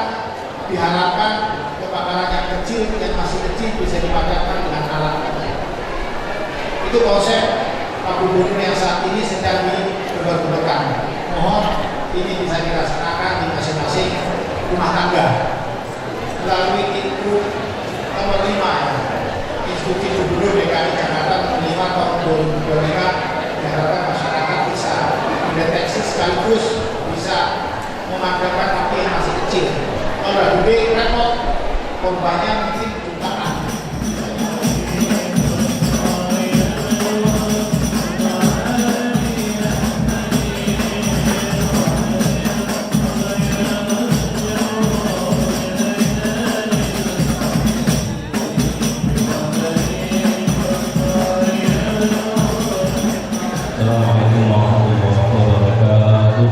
diharapkan kebakaran yang kecil, yang masih kecil bisa dipadamkan dengan alat. Itu konsep Pak Gubernur yang saat ini sedang diubah-ubahkan. Mohon ini bisa dilaksanakan di masing-masing rumah tangga melalui Inpru nomor 5 Instruksi Gubernur DKI Jakarta nomor 5 tahun 2025 diharapkan masyarakat bisa mendeteksi sekaligus bisa memadamkan api yang masih kecil. Kalau udah gede repot, korbannya mungkin jutaan. Assalamualaikum warahmatullahi wabarakatuh.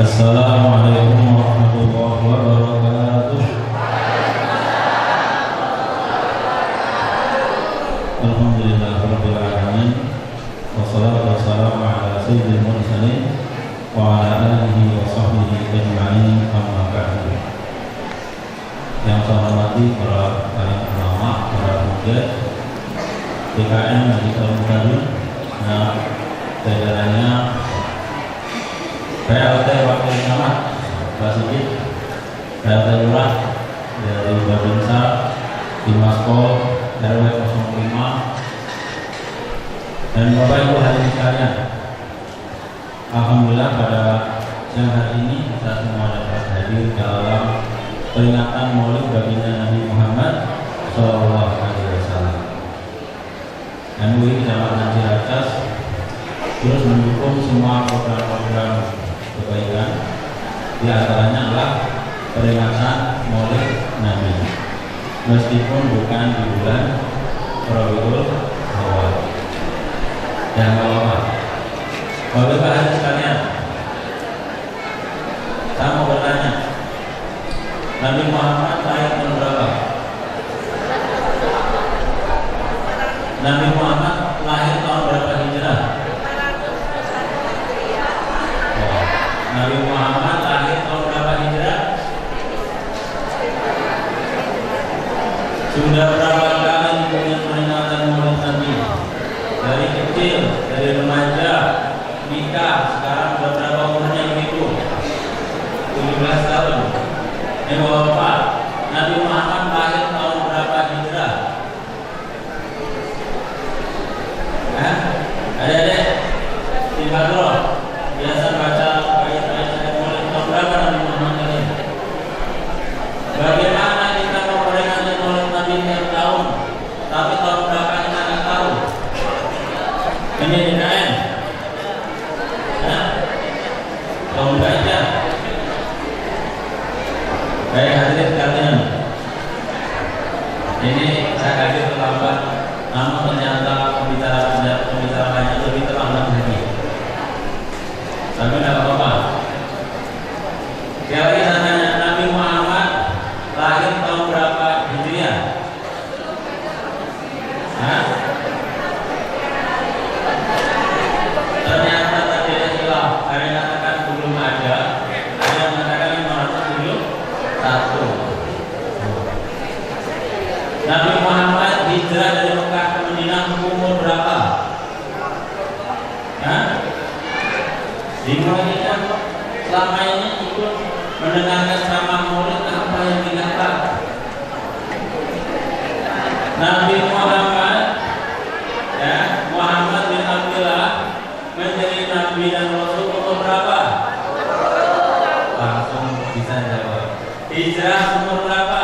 Assalamualaikum warahmatullahi wabarakatuh. Alhamdulillahirabbil alamin. Wassalatu wassalamu ala sayyidil mursalin wa ala alihi wa sahbihi ajma'in. Amma ba'du. Yang saya hormati para paling ulama, para muda DKM di tahun baru, nah jajarannya PLT Wakil Camat Pak Sigit, PLT Lurah dari Babinsa, Dimaspol RW 05, dan Bapak Ibu hadirin sekalian. Alhamdulillah pada siang hari ini kita semua dapat hadir dalam peringatan Maulid baginda Nabi Muhammad SAW. MUI Kecamatan Ciracas terus mendukung semua program-program kebaikan, di antaranya adalah peringatan Maulid Nabi, meskipun bukan di bulan Rabiul Awal. Dan apa? Bapak hadirin sekalian, saya mau bertanya, Nabi Muhammad lahir tahun berapa? Nabi Muhammad lahir tahun berapa Hijrah? Nabi Muhammad lahir tahun berapa Hijrah? Sudah berapa kali punya peringatan Maulid Nabi? Dari kecil, dari remaja, nikah, sekarang sudah berapa umurnya begitu? 17 tahun. Bapak, Nabi Muhammad lahir tahun berapa Hijrah? Adik-adik, di Badro biasa baca ayat-ayat Maulid tahun berapa Nabi Muhammad lahir? Bagaimana kita mau peringatan Maulid Nabi tiap tahun, tapi tahun berapa kita nggak tahu? Ini DKM, tahun berapa? Baik hadirin sekalian, ini saya kaget terlambat, namun ternyata pembicaraannya lebih terlambat lagi. Tapi tidak apa-apa. Sekali lagi saya tanya, Nabi Muhammad lahir tahun berapa Hijriah? Ternyata tadi ada hilaf. Ada yang mengatakan belum ada yang mengatakan 571. Nabi Muhammad hijrah dari Mekah ke Madinah umur berapa? Dimulainya selama ini ikut mendengarkan ceramah Maulid, apa yang didapat? Nabi Muhammad, Muhammad bin Abdullah menjadi Nabi dan Rasul umur berapa? Langsung bisa jawab. Hijrah umur berapa?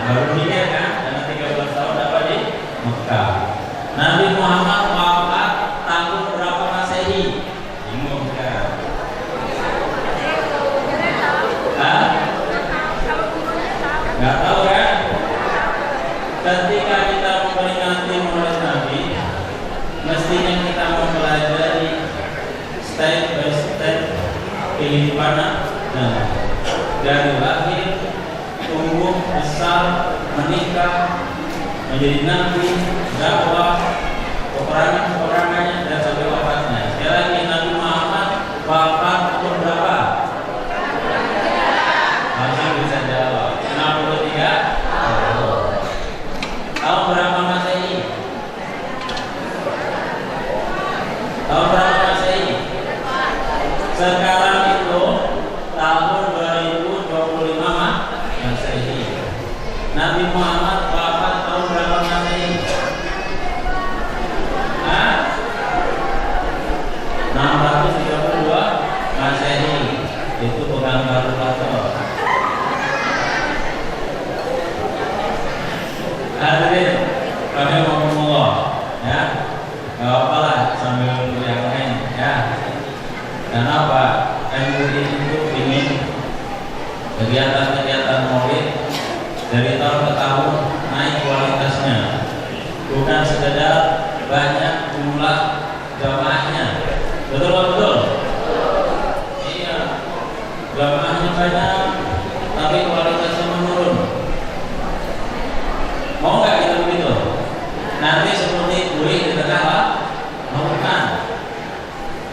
Baru nikah kan, karena 13 tahun dapat di Mekah. Nabi Muhammad wafat tahun berapa Masehi? Bingung kan? Nggak tahu kan? Ketika kita memperingati Maulid Nabi, mestinya kita mempelajari step by step kehidupan Nabi dari lahir, tumbuh, besar, menikah, menjadi nabi, dakwah, peperangannya dan sampai wafatnya. Sekali lagi Nabi Muhammad wafat umur berapa? Langsung bisa jawab. 63 tahun. Tahun berapa Masehi? Tahun berapa Masehi? Sekarang itu tahun 2025 Masehi. Nabi Muhammad wafat tahun berapa Masehi? 632 Masehi. Itu bukan kalkulator. Hadirin, kami ngomong ya, nggak apa lah sambil yang lain ya. Kenapa? MUI itu ingin kegiatan-kegiatan Maulid dari tahun ke tahun naik kualitasnya, bukan sekedar banyak jumlah jamaahnya. Betul betul. Iya, jamaahnya banyak, tapi kualitasnya menurun. Mau nggak kita begitu? Nanti seperti buih di tengah lautan.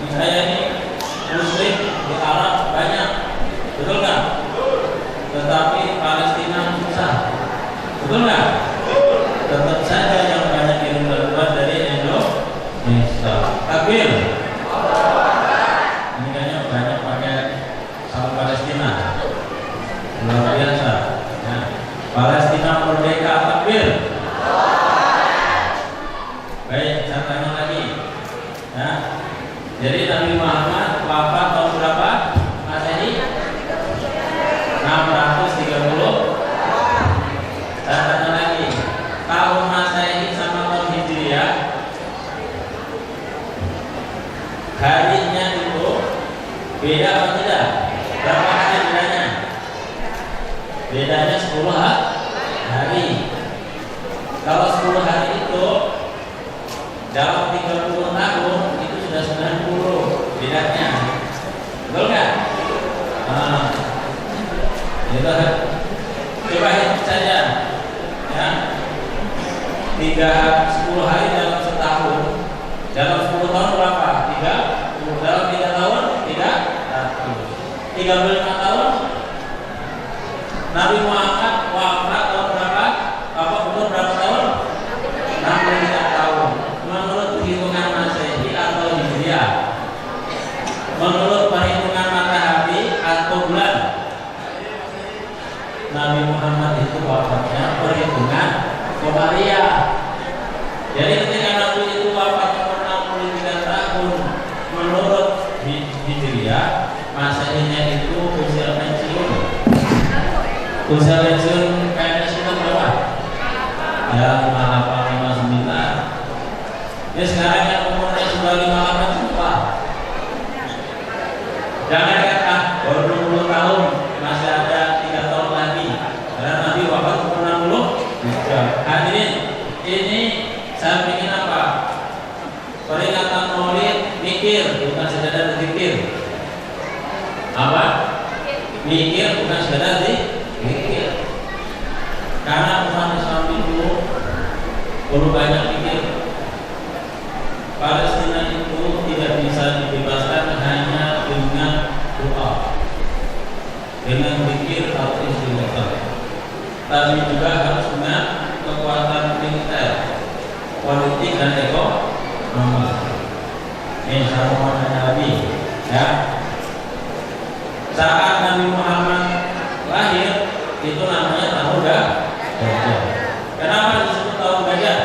Saya ini Muslim di Arab banyak, betul nggak? Tetapi Palestina susah, betul nggak? Tetap saja yang banyak kirim bantuan dari Indonesia. Takbir. Ini kayaknya banyak pakai sama Palestina, luar biasa. Ya. Palestina merdeka, takbir. Baik, saya tanya lagi. Ya. Jadi Nabi Muhammad wafat tahun berapa? Masehi 630. Saya tanya lagi. Tahun Masehi sama tahun Hijriah, harinya itu beda atau tidak? Berapa hari bedanya? Bedanya 10 hari. Kalau 10 hari itu dalam 30 tahun itu sudah 90 bedanya. Betul nggak? Coba hitung saja ya. 10 hari dalam setahun. Dalam 10 tahun berapa? 30. Dalam 3 tahun 35 tahun. Nabi Muhammad wafat tahun berapa? Apa umur berapa tahun? 63 tahun. Menurut hitungan Masehi atau Hijriah? Menurut perhitungan matahari atau bulan? Nabi Muhammad itu wafatnya perhitungan Komariah. Jadi ketika Nabi itu wafat umur 63 tahun menurut Hijriah, Masehinya itu usia pensiun. Usia pensiun kayaknya sudah berapa? Ya 58, 59. Ya sekarang yang umurnya sudah 58 sumpah. Jangan kata baru 20 tahun masih ada 3 tahun lagi. Karena Nabi wafat umur 60. Hadirin, ini saya ingin apa? Peringatan Maulid mikir, bukan sekedar zikir. Apa? Mikir bukan sekedar zikir. Karena umat Islam itu perlu banyak mikir. Palestina itu tidak bisa dibebaskan hanya dengan doa, dengan zikir atau istighfar, tapi juga harus dengan kekuatan militer, politik dan ekonomi. Ini sama Nabi ya. Saat Nabi Muhammad lahir itu namanya tahun gajah. Kenapa disebut tahun gajah?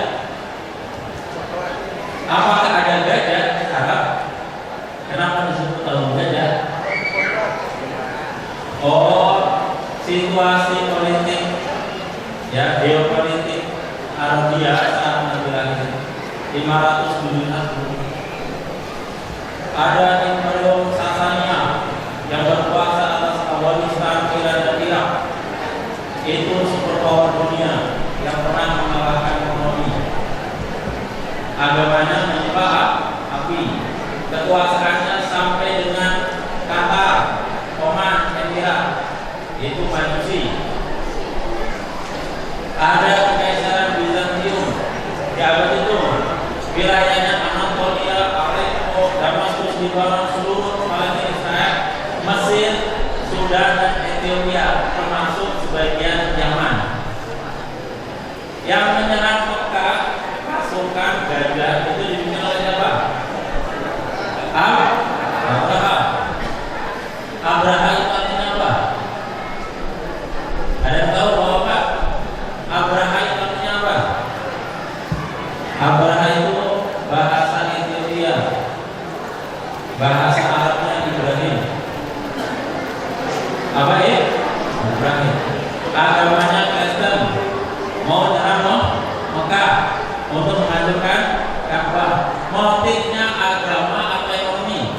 Apakah ada gajah di Arab? Kenapa disebut tahun gajah? Oh, situasi politik ya, geopolitik Arabia saat Nabi lahir 507 tahun. Ada Imperium Sasania yang berkuasa atas Afghanistan, Iran dan Irak. Itu superpower dunia yang pernah mengalahkan ekonomi. Agamanya menyembah api. Kekuasaannya sampai dengan Qatar, Oman, Emirat. Itu Majusi. Ada Kekaisaran Bizantium di abad itu. Wilayahnya Anatolia, Aleppo, Damaskus, Libanon, seluruh Palestina, Mesir, Sudan dan Ethiopia, termasuk sebagian Yaman. Yang menyerang Abraha itu bahasa Ethiopia, bahasa Arabnya Ibrahim. Apa ya? Ibrahim. Agamanya Kristen, mau nyerang Mekah untuk menghancurkan Ka'bah. Motifnya agama atau ekonomi?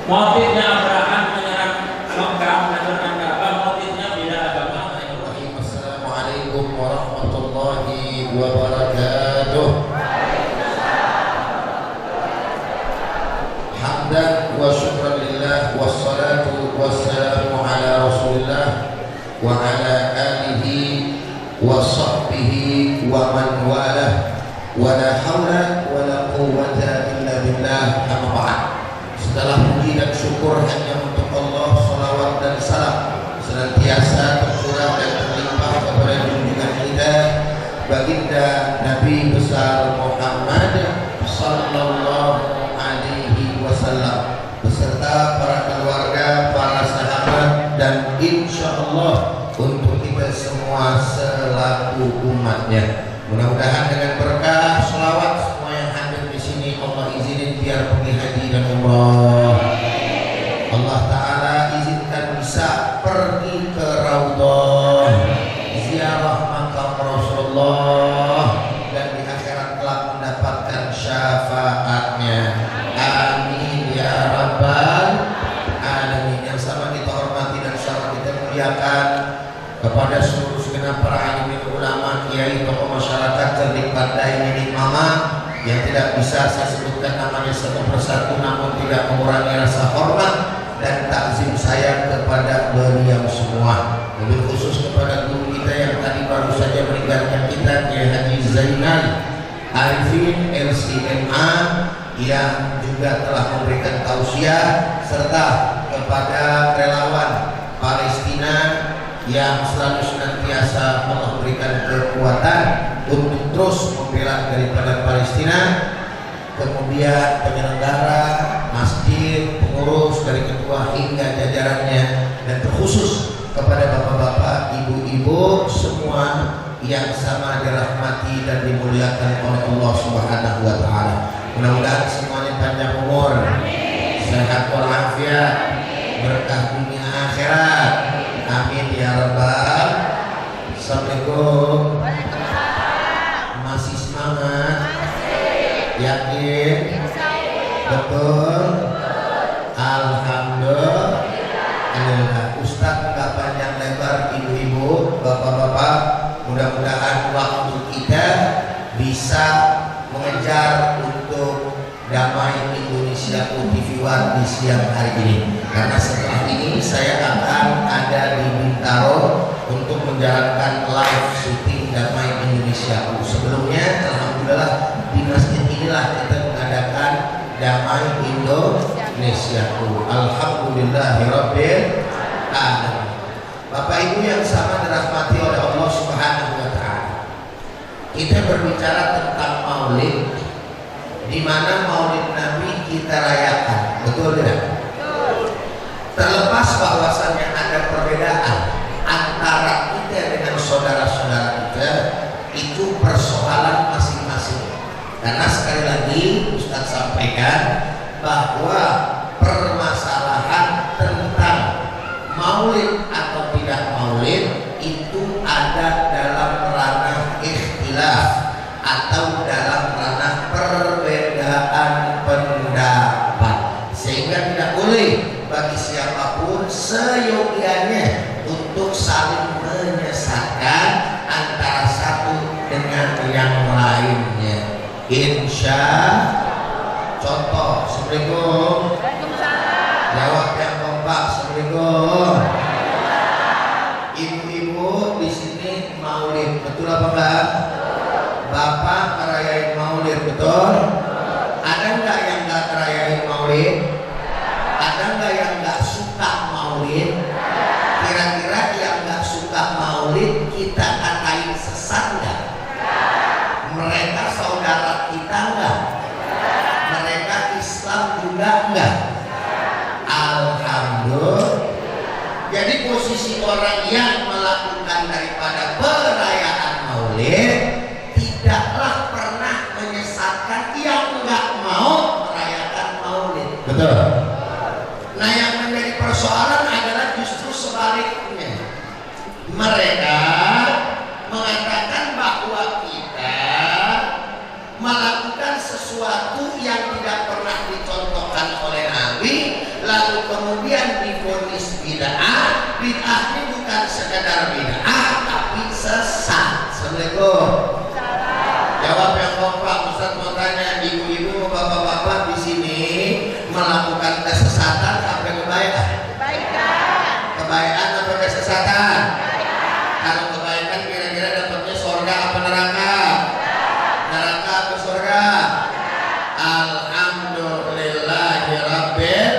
Motifnya Abraham menyerang Mekah, menghancurkan Ka'bah, motifnya beda agama atau ekonomi? Assalamualaikum warahmatullahi wabarakatuh. Hamdan wa syukran lillah, wassalatu wassalamu ala rasulillah wa ala alihi wa sahbihi wa man walah, wa la hawla wa la quwwata illa billah, amma ba'd. Setelah puji dan syukur hanya untuk Allah, salawat dan salam senantiasa tercurah dan terlimpah kepada junjungan kita baginda Nabi besar Muhammad sallallahu alaihi wasallam beserta para keluarga, para sahabat, dan insya Allah untuk kita semua selaku umatnya. Mudah-mudahan dengan berkah selawat semua yang hadir di sini Allah izinin biar pergi haji dan umrah. Allah Ta'ala izinkan bisa pergi ke Raudhah, ziarah makam Rasulullah, dan di akhirat kelak mendapatkan syafaatnya. Amin ya rabbal alamin. Yang sama kita hormati dan sama kita muliakan kepada seluruh segenap para alim ulama, kiai, tokoh masyarakat, cerdik pandai, milik mama yang tidak bisa saya sebutkan namanya satu persatu, namun tidak mengurangi rasa hormat dan takzim saya kepada beliau semua. Lebih khusus kepada guru kita yang tadi baru saja meninggalkan kita, Kiai Haji Zainal Arifin LCMA, yang juga telah memberikan tausiah, serta kepada relawan Palestina yang selalu senantiasa Allah berikan kekuatan untuk terus membela daripada Palestina. Kemudian penyelenggara, masjid, pengurus dari ketua hingga jajarannya, dan terkhusus kepada bapak-bapak, ibu-ibu semua yang sama dirahmati dan dimuliakan oleh Allah Subhanahu wa Ta'ala. Mudah-mudahan semuanya panjang umur, sehat walafiat, berkah dunia akhirat. Amin ya rabbal. Assalamualaikum. Masih semangat? Yakin? Betul? Alhamdulillah. Ustadz nggak panjang lebar, ibu-ibu, bapak-bapak, mudah-mudahan waktu kita bisa mengejar untuk damai Indonesia TV One di siang hari ini. Karena setelah ini saya akan ada di Bintaro untuk menjalankan live syuting damai Indonesia. Sebelumnya alhamdulillah di masjid inilah kita mengadakan damai Indonesia. Alhamdulillahirabbil alamin. Bapak Ibu yang sama dirahmati oleh Allah Subhanahu wa Ta'ala, kita berbicara tentang Maulid, di mana Maulid Nabi kita rayakan, betul tidak? Terlepas bahwasannya ada perbedaan antara kita dengan saudara-saudara kita, itu persoalan masing-masing. Karena sekali lagi Ustadz sampaikan bahwa permasalahan tentang Maulid atau tidak Maulid itu ada dalam ranah ikhtilaf atau dalam ranah perbedaan pendapat, sehingga tidak boleh bagi siapapun seyogianya untuk saling menyesatkan antara satu dengan yang lainnya. Insya contoh, Assalamualaikum. Jawab yang kompak, Assalamualaikum. Ibu-ibu di sini Maulid, betul apa enggak? Bapak ngerayain Maulid, betul? Ada enggak yang enggak ngerayain Maulid? Ada enggak yang enggak suka Maulid? Kira-kira yang enggak suka Maulid kita katain sesat enggak? Mereka saudara kita enggak? Mereka Islam juga enggak? Alhamdulillah. Jadi posisi orang yang melakukan daripada perayaan Maulid melakukan sesuatu yang tidak pernah dicontohkan oleh Nabi, lalu kemudian divonis bid'ah. Bid'ah ini bukan sekedar bid'ah, tapi sesat. Assalamualaikum. Jawab yang kompak. Ustaz mau tanya, ibu-ibu, bapak-bapak di sini melakukan kesesatan apa kebaikan? Kebaikan apa kesesatan? Kalau kebaikan kira-kira dapatnya surga apa neraka? Neraka apa surga? Alhamdulillahirabbil.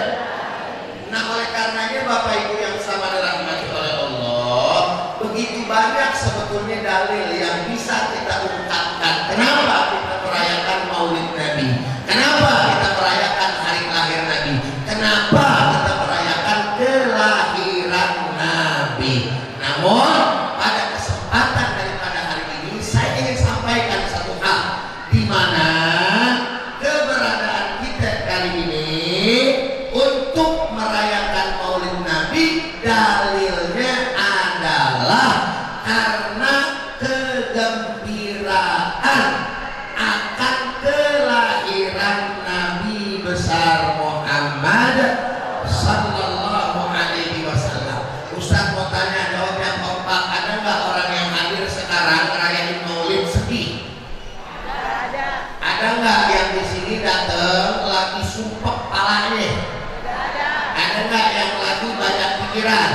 Nah, oleh karenanya Bapak Ibu yang sama dirahmati oleh Allah, begitu banyak sebetulnya dalil yang bisa kita ungkapkan. Kenapa kita merayakan Maulid Nabi? Kenapa kita merayakan hari lahir Nabi? Kenapa kita merayakan kelahiran Nabi? Namun pada kesempatan daripada hari ini saya ingin sampaikan satu hal, di mana keberadaan kita kali ini untuk merayakan Maulid Nabi dalilnya adalah karena kegembiraan akan kelahiran Nabi besar Muhammad sallallahu alaihi wasallam. Ustaz mau tanya, jawab yang kompak. Ada nggak orang yang hadir sekarang ngerayain Maulid sedih? Ada nggak yang di sini datang lagi sumpek palanya? Ada nggak yang lagi banyak pikiran?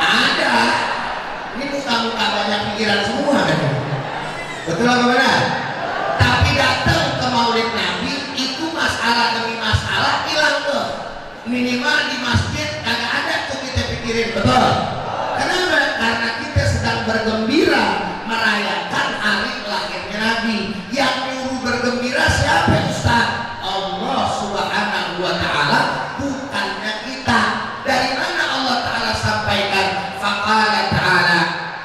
Ada. Ini muka-muka banyak pikiran semua kan? Betul apa benar? Tapi datang ke Maulid Nabi itu masalah demi masalah hilang tuh. Minimal di masjid kagak ada tuh kita pikirin, betul? Kenapa? Karena kita sedang bergembira merayakan hari lahirnya Nabi. Yang nyuruh bergembira siapa, Ustaz? Allah Subhanahu wa Ta'ala, bukannya kita. Dari mana Allah Ta'ala sampaikan? Faqala Ta'ala,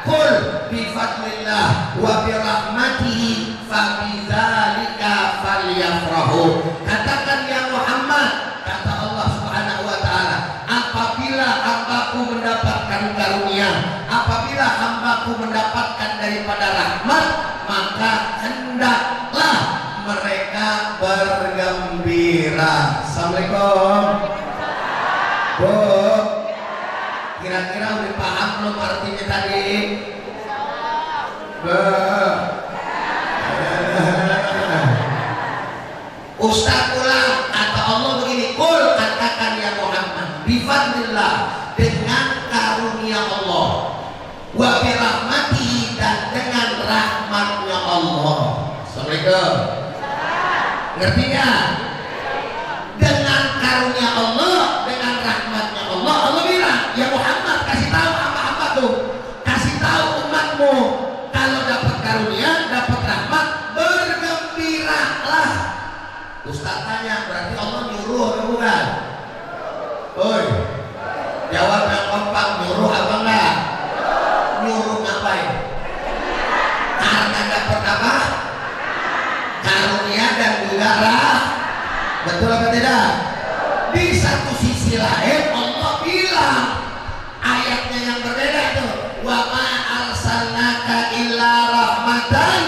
qul bifadlillah wa birahmatihi fabidzalika falyafrahu. Katakan ya Muhammad, kata Allah Subhanahu wa Ta'ala, apabila hambaku mendapatkan karunia, apabila hambaku mendapatkan daripada rahmat, maka hendaklah mereka bergembira. Assalamualaikum. Bu, kira-kira udah paham belum artinya tadi? Ustaz ulang, kata Allah begini, qul, katakan ya Muhammad, bifadlillah, dengan karunia Allah, wa birahmatihi, dan dengan rahmatnya Allah. Assalamualaikum. Ngerti nggak? Dengan karunia Allah, dengan rahmatnya Allah, Allah bilang, ya Muhammad, kasih tahu hamba-hamba tuh, kasih tahu umatmu, kalau dapat karunia, dapat rahmat, bergembiralah. Ustaz tanya, berarti Allah nyuruh apa bukan? Oi, jawab yang kompak, nyuruh apa enggak? Nyuruh ngapain? Karena dapat apa? Karunia dan juga rahmat. Betul apa tidak? Di satu sisi lain Allah bilang, ayatnya yang berbeda itu, wa ma arsalnaka illa rahmatan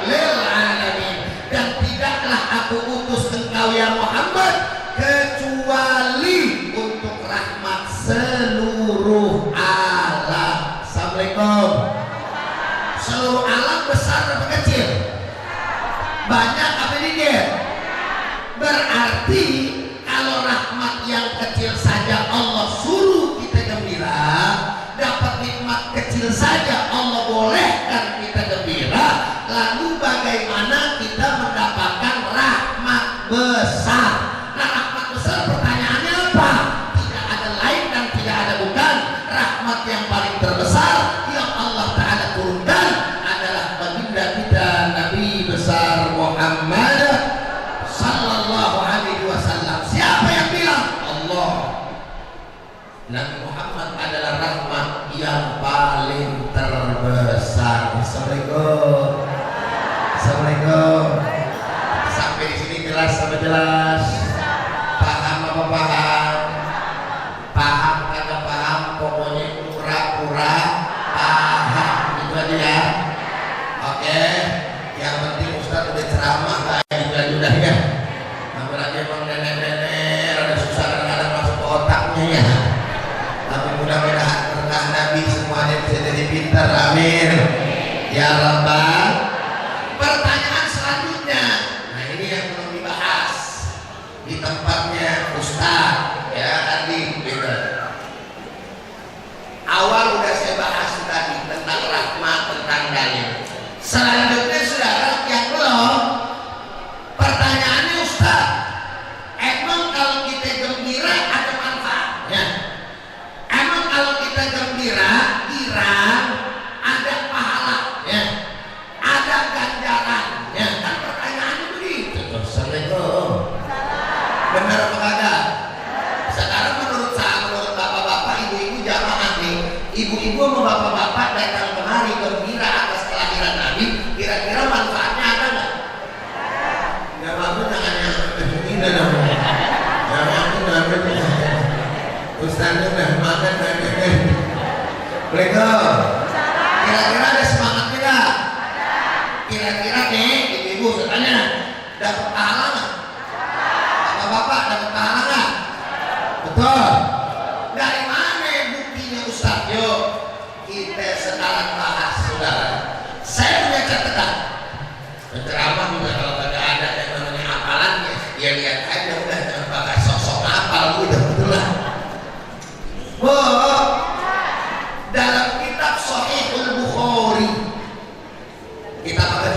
lil alamin, dan tidaklah aku utus engkau ya Muhammad kecuali untuk rahmat seluruh alam. Assalamualaikum. Seluruh alam besar atau kecil? Banyak apa dikit? Berarti kalau rahmat yang kecil saja Allah suruh kita gembira, dapat nikmat kecil saja Allah bolehkan kita gembira, lalu bagaimana kita mendapatkan rahmat besar? Nah, rahmat besar pertanyaannya apa? Tidak ada lain dan tidak ada bukan, rahmat yang paling terbesar yang Allah Ta'ala turunkan adalah baginda kita Nabi besar Muhammad sallallahu alaihi wasallam. Siapa yang bilang? Allah. Nabi Muhammad adalah rahmat yang paling terbesar. Assalamualaikum. Assalamualaikum. Sampai di sini jelas apa jelas? Paham apa paham? Paham kagak paham? Pokoknya pura-pura paham. Itu aja ya. Oke. Yang penting Ustaz udah ceramah. Amin. Ya Rabbal. Pertanyaan selanjutnya. Nah ini yang belum dibahas di tempatnya Ustaz ya tadi gitu. Awal udah saya bahas tadi tentang rahmat, tentang dalil. Selanjutnya saudara yang belum, pertanyaannya Ustaz, emang kalau kita gembira ada manfaatnya? Emang kalau kita gembira girang ada pahalanya, ada ganjarannya? Kan pertanyaannya begitu. Assalamualaikum. Benar apa kagak? Sekarang menurut bapak-bapak, ibu-ibu jamaah nih, ibu-ibu sama bapak-bapak datang kemari gembira atas kelahiran Nabi, kira-kira manfaatnya ada nggak? Ya bagus jangan yang ini dong. Jangan itu namanya. Ustaznya udah makan dan Lego. Kira-kira ada semangatnya nggak? Kira-kira nih ibu-ibu katanya dapat pahala nggak? Bapak-bapak dapat pahala nggak? Betul. Dari mana buktinya Ustaz? Yuk kita sekarang bahas saudara. Saya punya catatan. Ceramah juga kalau tidak ada yang namanya hafalannya, ya lihat aja udah jangan pakai sok-sok hafal udah betul lah. Oh, dalam kitab Shahihul Bukhari, kitab apa?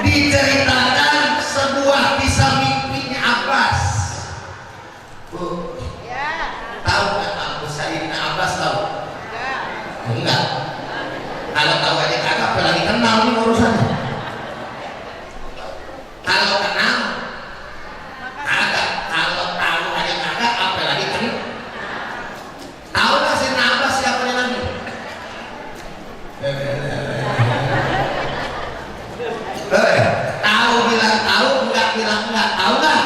Diceritakan sebuah kisah mimpinya Abbas. Tahu nggak Abu Sayyidina Abbas tahu? Enggak. Kalau tahu aja kagak, apalagi kenal nih urusannya. Kalau kenal, kagak. Kalau tahu aja kagak, apalagi kenal. Tahu nggak Sayyidina Abbas siapa lagi? Tahu bilang tahu, enggak bilang enggak. Tahu nggak?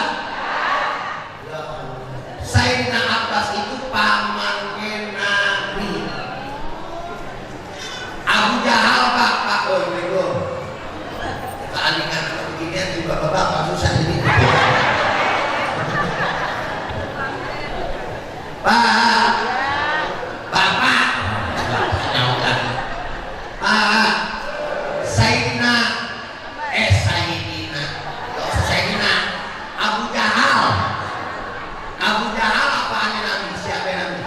Sayyidina Abbas itu pamannya Nabi. Abu Jahal pak oh itu kealingan beginian juga bapak susah ini pak bapak nyautan pak Sayyidina Abu Jahal apaannya Nabi? Siapa Nabi?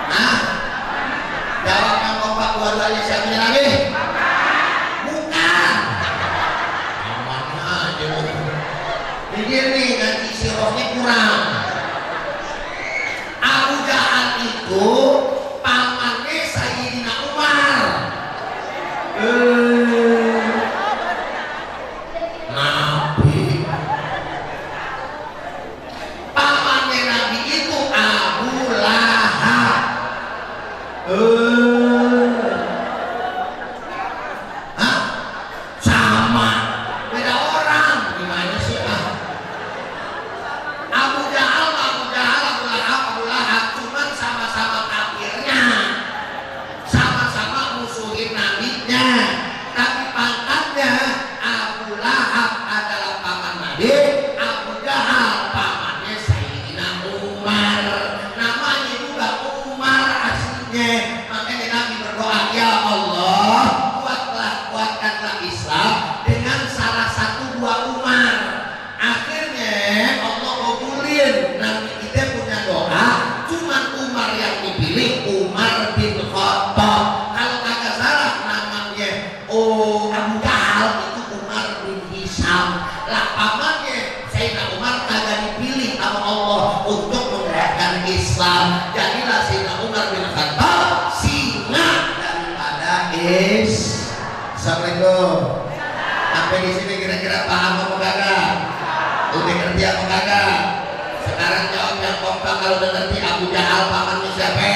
Hah? Jawab yang kompak dua-duanya siapa Nabi? Bukan. Amannya aja. Begini nanti sirofnya kurang. Abu Jahal itu pamannya Sayyidina Umar. Nabi. Pamannya Nabi itu Abu Lahab. Hah? Sama. Beda orang. Gimana sih Abu Jahal, Abu Lahab, cuman sama-sama kafirnya, sama-sama musuhin nabinya. Tapi pangkatnya Abu Lahab adalah paman Nabi, Abu Jahal pamannya Sayyidina Umar. Namanya juga Umar aslinya. Makanya Nabi berdoa, ya Allah, kuatkanlah Islam dengan salah satu dua Umar. Akhirnya Allah kabulin. Nabi kita punya doa, cuman Umar yang dipilih, Umar bin Khattab. Kalau kagak salah namanya Abu Jahal itu Umar bin Hisham. Lah pamannya Sayyidina Umar kagak dipilih sama Allah untuk memegahkan Islam. Jadilah Sayyidina Umar bin Khattab singa daripada Assalamualaikum. Sampai di sini kira-kira paham apa kagak? Udah ngerti apa kagak? Sekarang jawab yang kompak kalau udah ngerti. Abu Jahal pamannya siapa?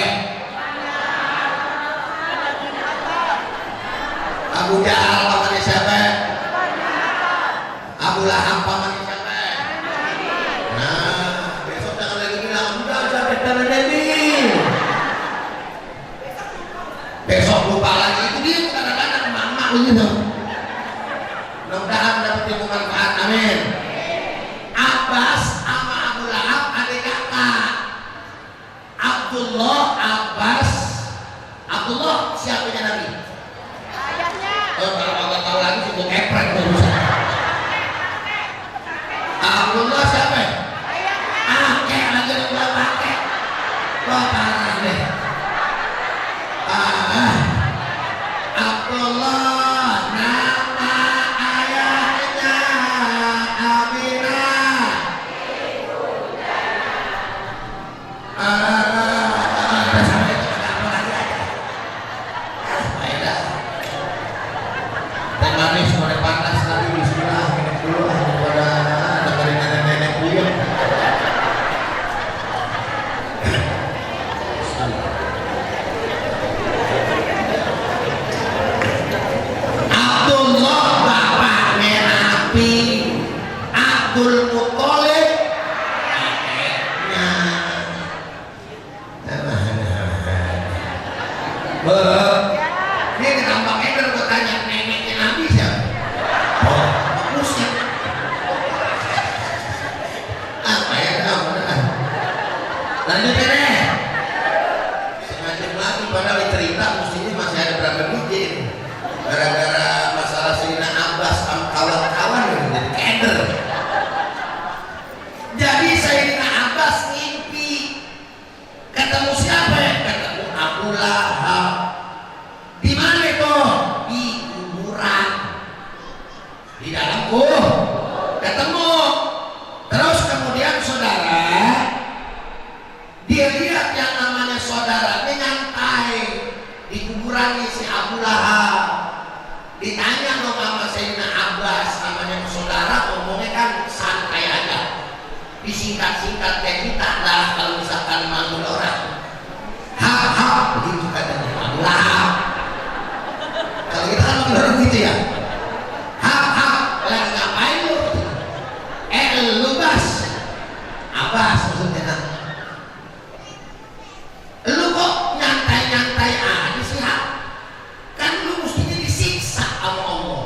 Abu Jahal pamannya siapa? Abu Lahab pamannya siapa? Nah, besok jangan lagi bilang Abu Jahal siapa karena Nabi. Besok lupa lagi itu dia kadang-kadang mama begitu. Mudah-mudahan dapat ilmu manfaat. Amin. Abbas sama Abu Lahab adik kakak. Abdullah Abbas. Abdullah manis, boleh panas, tapi bismillah minum dulu daripada dengerin nenek-nenek dulu. Abdullah bapaknya Nabi, Abdul Muthalib ini tambah eder gue tanya neneknya Nabi siapa? Oh, musik. Apa ya benar. Lanjut deh. Semacam lagi padahal cerita mestinya masih ada berapa biji. Gara-gara masalah Sayyidina Abbas sama kawan-kawan jadi keder. Jadi Sayyidina Abbas ngimpi ketemu siapa ya? Ketemu Abu Lahab. Di mana itu? Di kuburan. Di dalam ketemu. Terus kemudian saudara, dia lihat yang namanya saudara nyantai di kuburan si Abu Lahab. Ditanya dong sama Sayyidina Abbas, namanya saudara, ngomongnya kan santai aja. Disingkat-singkat kayak kita lah kalau misalkan manggil orang. Ha begitu katanya Abu Lahab. Kalau kita kan manggil orang gitu ya. Ha lagi ngapain lu? Lu Bas. Abbas maksudnya. Lu kok nyantai-nyantai aja sih ha? Kan lu mestinya disiksa sama Allah.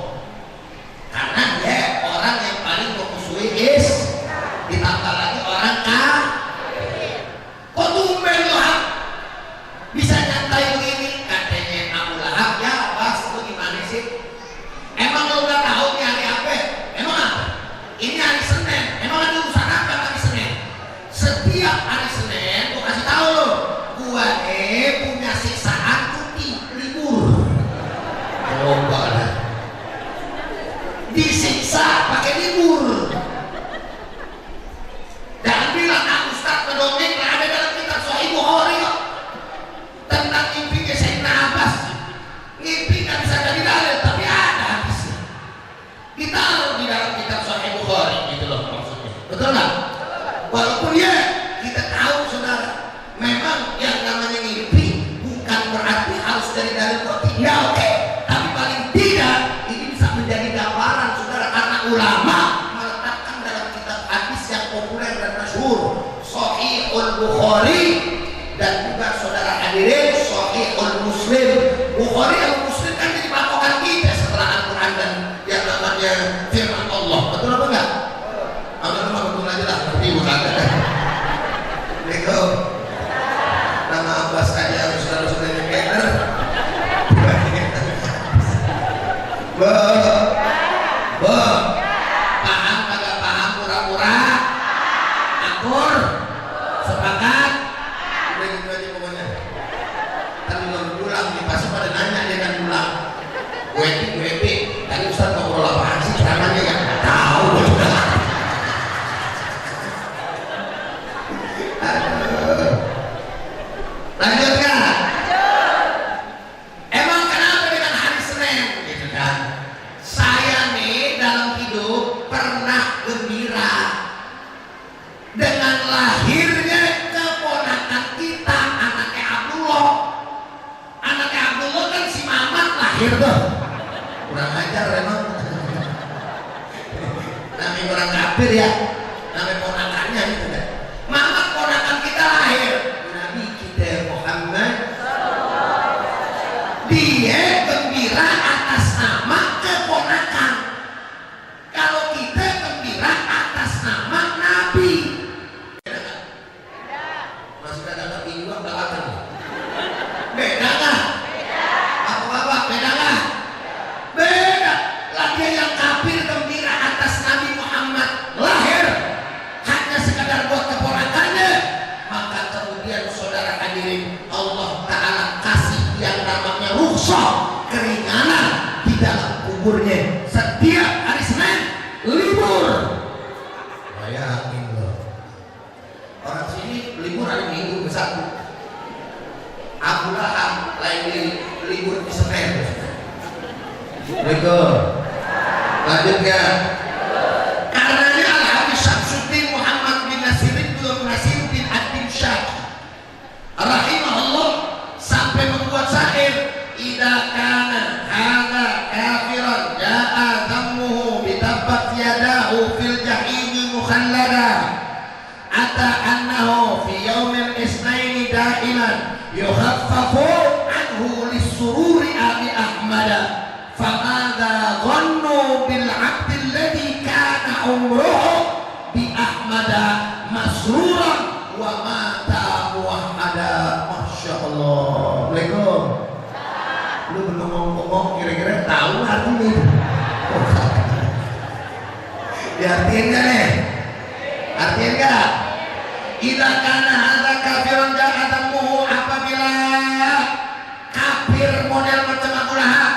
Karena dia orang yang paling memusuhi ditambah lagi orang kok tumben lu ha? Bisa nyantai begini? Katanya Abu Lahab, ya Bas lu gimana sih? Emang lu udah tahu nih hari apa? Emang apa? Ini hari Senin. Emang ada urusan apa hari Senin? Setiap hari Senin gua kasih tahu lu, gua punya siksaan cuti libur. Coba lah. Disiksa pakai libur. Jangan bilang Ustaz mendongeng ada dalam kitab Sahih Bukhari kok tentang mimpinya Sayyidina Abbas. Mimpi nggak bisa jadi dalil, tapi ada hadisnya. Ditaruh di dalam kitab Sahih Bukhari gitu loh maksudnya. Betul nggak? Walaupun ya kita tahu saudara, memang yang namanya mimpi bukan berarti harus dari dalil kotik. Ya oke, tapi paling tidak ini bisa menjadi gambaran saudara, karena ulama meletakkan dalam kitab hadis yang populer dan masyhur Sahihul Bukhari dan juga saudara hadirin Sahihul Muslim. Bukhari dan Muslim kan jadi patokan kita setelah Al-Quran dan yang namanya firman Allah. Betul apa enggak? Amin, betul aja lah. Tapi bukan. Bego. Nama Abbas aja saudara-saudara yang keder. Paham kagak paham pura-pura? Akur? Sepakat? Udah gitu aja pokoknya. Tadi belum pulang nih, pasti pada nanya dia kan pulang. Gue tadi Ustaz ngobrol apaan sih ceramahnya ya? Tahu gue juga. Lanjutkan. Emang kenapa dengan hari Senin? Gitu kan? Saya nih dalam hidup pernah gembira dengan lahirnya keponakan kita, anaknya Abdullah. Anaknya Abdullah kan si Mamat lahir tuh. Kurang ajar emang. Namanya orang kafir ya. Namanya ponakannya gitu kan. Mamat ponakan kita lahir. Nabi kita Muhammad. Dia gembira atas nama keponakan. Kalau kita gembira atas nama Nabi. Masih ada Nabi juga belakang. Beda nggak? Bapak-bapak beda nggak? Beda. Lagi yang kafir gembira atas Nabi Muhammad lahir hanya sekadar buat keponakannya, maka kemudian saudara hadirin Allah Ta'ala kasih yang namanya rukhsah, keringanan di dalam kuburnya setiap hari Senin libur. Bayangin loh, orang sini libur hari Minggu Sabtu. Abu Lahab lagi libur di Senin. Betul. Lanjut ya. Karenanya Al-Habib Syamsuddin Muhammad bin Nasiruddin bin Ad-Din Syekh rahimahullah sampai membuat syair, idza kana hadza kafiran ja'a dhammuhu bi tabbat yadahu fil jahimi mukhallada ata annahu fi yaumil isnaini da'iman yukhaffafu anhu lis-sururi abi ahmada famadha dhannu bil 'abdi alladhi kana umruhu bi ahmada masruran wa mata muwahhada. Masya Allah. Assalamualaikum. Lu belum ngomong kira-kira tahu artinya? Diartiin gak nih? Artiin gak? Idza kana hadza kafiran ja'atamuhu, apabila kafir model macam Abu Lahab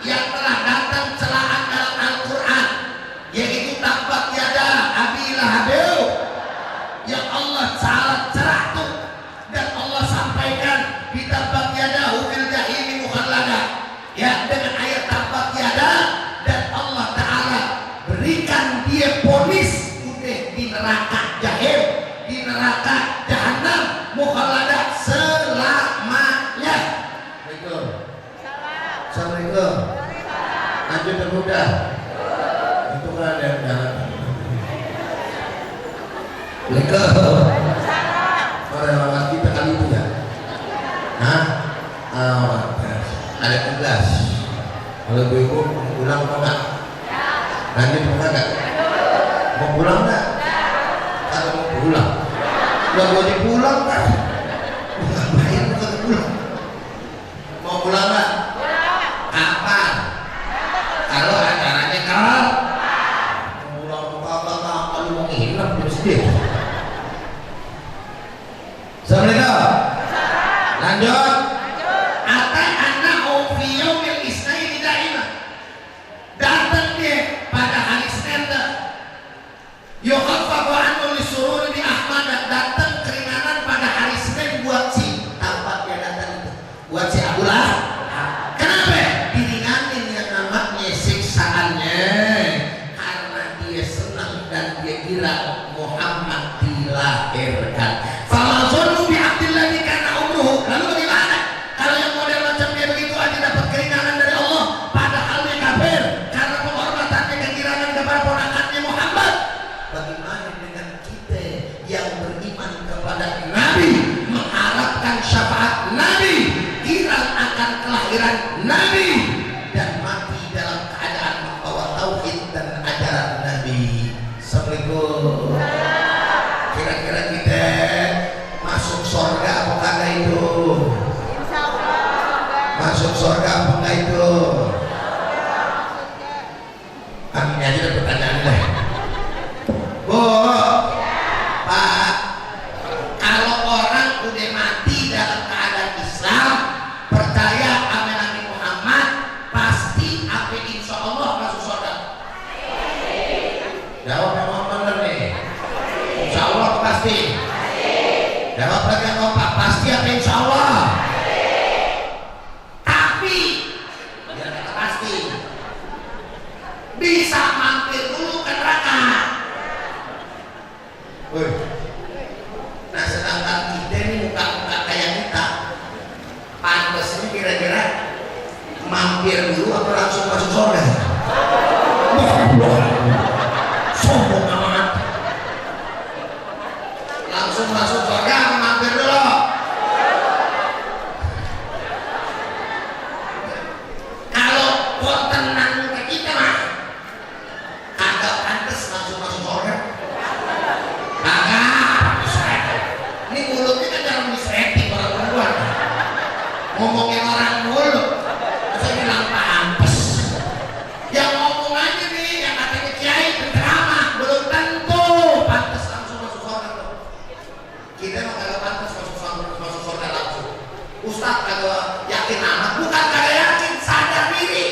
yang telah datang celaan dalam Al-Quran, yaitu tabbat yada Abi Lahab, yang Allah salah cerah tuh, dan Allah sampaikan di tabbat yada fil jahimi mukhallada, ya, dengan ayat tabbat yada, dan Allah Ta'ala berikan dia ponis udah di neraka jahim, di neraka jahanam mukhallada selamanya. Assalamualaikum. Lanjut dan mudah. Itu kan ada yang jalan. Assalamualaikum. Orang kita kali itu ya. Hah? Ada tugas. Kalau ibu mau pulang apa enggak? Lanjut apa enggak? Mau pulang enggak? Kalau mau pulang. Enggak boleh pulang kan? Ngapain bukan pulang? Mau pulang enggak? Kapan? Kalau acaranya kalau pulang apa kalau mau nginep di masjid. Assalamualaikum. Lanjut. Ata annahu fi yaumil isnaini da'iman. Datang dia pada hari Senin. Yukhaffafu anhu lisururi bi Ahmad. Datang keringanan pada hari Senin buat si tempat dia datang itu. Buat si Abu Lahab. Kenapa? Diringanin yang namanya siksaannya. Karena dia senang dan dia kira Muhammad dilahirkan. Falazonu bi abdillahi kana umruhu. Lalu bagaimana kalau yang model macam dia begitu aja dapat keringanan dari Allah, padahal dia kafir karena penghormatannya kekirangan kepada ponakannya Muhammad? Bagaimana dengan kita yang beriman kepada Nabi, mengharapkan syafaat Nabi, kira akan kelahiran Nabi, dan mati dalam keadaan membawa tauhid dan ajaran Nabi? Assalamualaikum. Kira-kira kita masuk surga apa kagak itu? Masuk surga apa enggak itu? Amin aja deh pertanyaan deh. Bu, Pak, kalau orang udah mati dalam keadaan Islam, percaya sama Nabi Muhammad, pasti apa insya Allah masuk surga? Jawab yang mau bener nih. Insya Allah pasti. Jawab lagi yang mau Pak, pasti apa insya Allah? Tapi ya kata pasti bisa mampir dulu ke neraka. Woi. Nah sedangkan kita ini muka-muka kayak kita, pantas ini kira-kira mampir dulu atau langsung masuk surga? Sombong amat. Langsung masuk surga atau mampir dulu? Kalau kok tenang muka kita mah kagak pantas langsung masuk surga. Kagak. Ini mulutnya kan jarang disreting orang perempuan. Ngomongin orang mulu. Saya bilang pantas. Yang ngomong aja nih, yang katanya kiai penceramah, belum tentu pantas langsung masuk surga. Kita mah kagak pantas masuk surga langsung. Ustaz kagak yakin amat, bukan kagak yakin, sadar diri.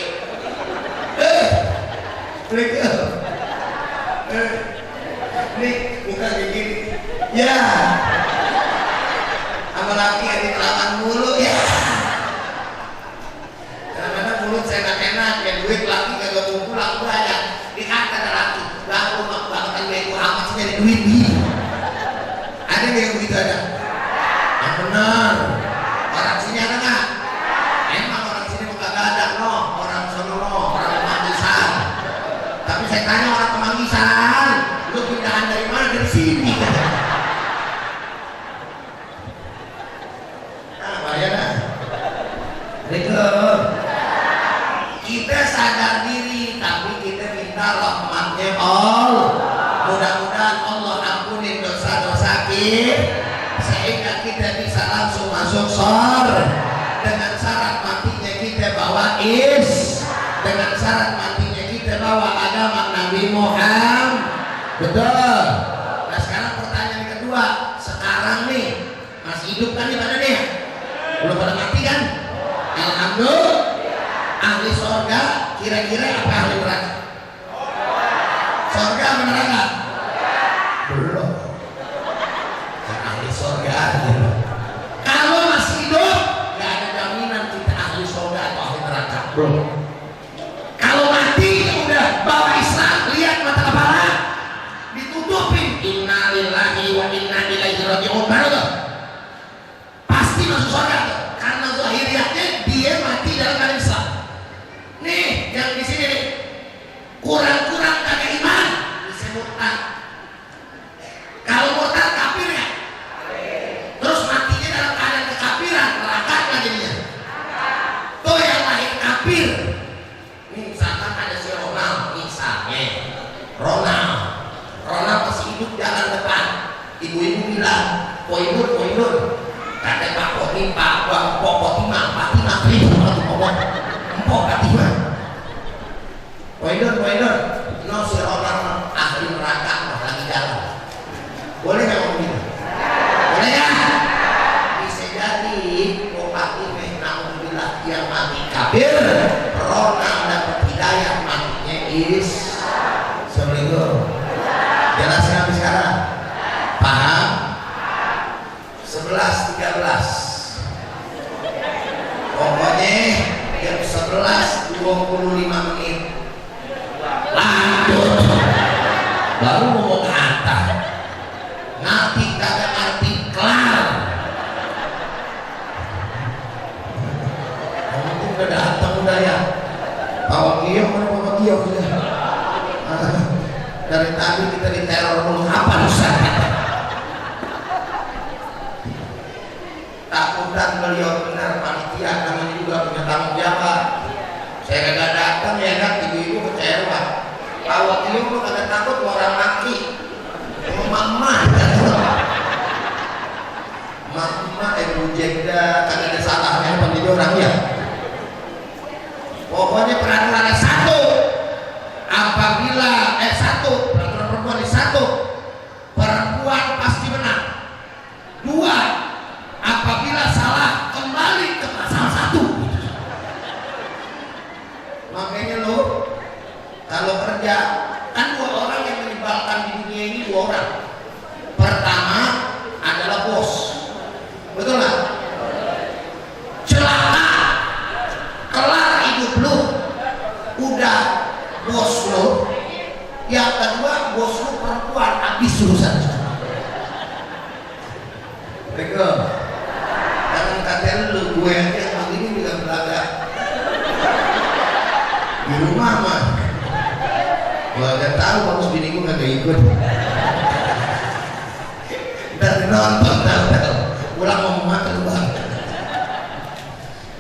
Nih bukan kayak gini. Ya. Apalagi yang ditelaman mulu ya. Kadang-kadang mulut saya enak-enak, ya duit lagi kagak mau pulang banyak. duit nih. Ada nggak yang begitu ada? Yang benar. Orang sini ada nggak? Emang orang sini bukan ada loh. Orang sono loh, orang Kemanggisan. Tapi saya tanya orang Kemanggisan, lu pindahan dari mana? Dari sini. Nah, bayar nah. Kita sadar diri, tapi kita minta rahmatnya Allah. Mudah-mudahan Allah ampunin dosa-dosa kita, sehingga kita bisa langsung masuk surga. Dengan syarat matinya kita bawa dengan syarat matinya kita bawa agama Nabi Muhammad. Betul. Nah sekarang pertanyaan kedua, sekarang nih masih hidup kan nih pada nih? Belum pada mati kan? Alhamdulillah. Ahli surga kira-kira apa ahli neraka? Surga apa neraka? Belum. Kan ahli surga aja. Kalau masih hidup nggak ada jaminan kita ahli surga atau ahli neraka. Belum. Kalau mati udah bawa Islam, lihat mata kepala ditutupin innalillahi wa inna ilaihi raji'un, baru tuh pasti masuk surga tuh, karena zahiriatnya dia mati dalam keadaan Islam. Nih yang di sini nih kurang-kurang kagak iman bisa murtad. Kalau murtad kafir ya, terus matinya dalam keadaan kekafiran, neraka nggak jadinya? Tuh yang lahir kafir. Nih misalkan ada si Ronald, misalnya Ronald masih hidup jalan depan, ibu-ibu bilang poinur kata Pak Poti, Pak Potimah Poinur, no si Ronald ahli neraka lagi jalan. Boleh nggak ngomong gitu? Boleh ya? Bisa jadi Bupati Alhamdulillah yang mati kafir, Ronald dapat hidayah matinya Assalamualaikum. Jelas sampai sekarang? Paham? 11.13. Pokoknya jam 11.25 menit lanjut. Baru mau ke atas. Ngerti kagak ngerti kelar. Kamu tuh udah datang udah ya. Bawa giok mana bawa giok udah. Dari tadi kita diteror mulu apa Ustaz? Takutan beliau benar panitia, namanya juga punya tanggung jawab. Saya kagak datang ya kan, ibu-ibu kecewa. Pak Wakil itu kagak takut orang laki. Mama Ibu Jegda kagak ada salahnya apa jadi orang ya. Pokoknya peraturan satu, apabila peraturan perempuan di satu, perempuan pasti menang. Dua, apabila salah kembali ke pasal 1. Makanya lo kalau kerja kan 2 orang yang menyebalkan di dunia ini 2 orang. Pertama adalah bos, betul nggak? Celaka, kelar hidup lo, udah bos lo. Yang kedua bos lo perempuan, habis urusan. Bego. Jangan kata lu, gue aja yang begini juga belaga di rumah mah. Gue agak tahu bagus bini gue kagak ikut. Dan nonton tahu pulang ngomong makan bang.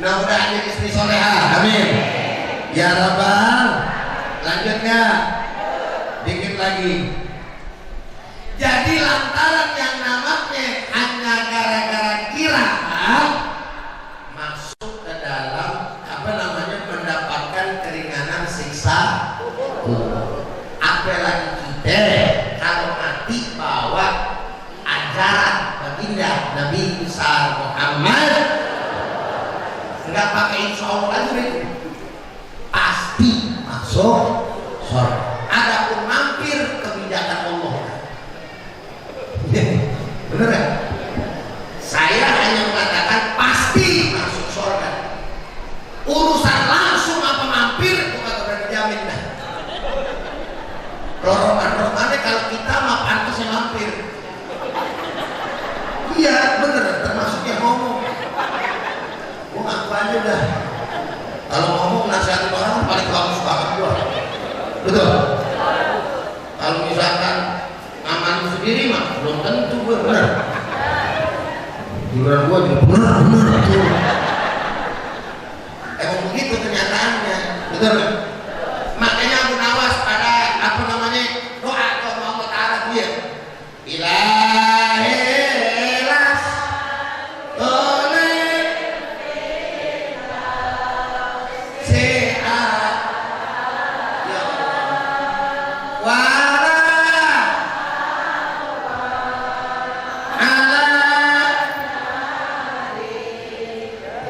Nah udah ada istri soleha, amin. Ya Rabbal. Lanjut nggak? Dikit lagi. Jadi lantaran yang namanya hanya gara-gara kiraan masuk ke dalam mendapatkan keringanan siksa. Apalagi kita kalau mati bawa ajaran baginda Nabi besar Muhammad, nggak pakai insya Allah lagi, pasti masuk surga. Adapun mampir kebijakan Allah. Bener ya? Saya hanya mengatakan pasti masuk surga. Urusan langsung apa mampir bukan udah dijamin dah. Rohman-rohmannya kalau kita mah pantas yang Betul. Kalau misalkan aman sendiri mah belum tentu benar. Giliran gua juga benar. Emang begitu kenyataannya, betul kan? Makanya Abu Nawas pada doa ke Allah Ta'ala dia ilahilas oleh sehat ya wala ala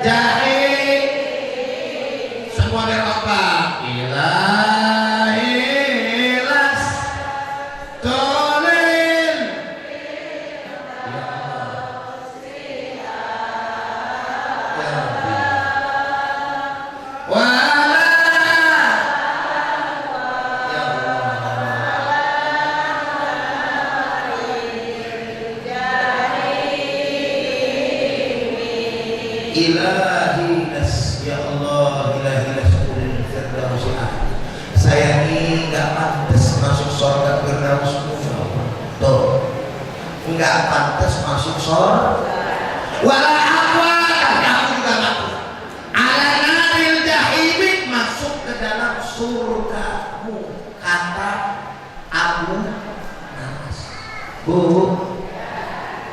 jahil semua dari apa ilahilas tolin wala ya ilahi nas ya Allah ilahi nas saya ini nggak pantas masuk surga Firdaus tuh nggak pantas masuk surga wala aqwa kamu juga ngaku ala naril jahim masuk ke dalam surgamu kata Abu Nawas. Bu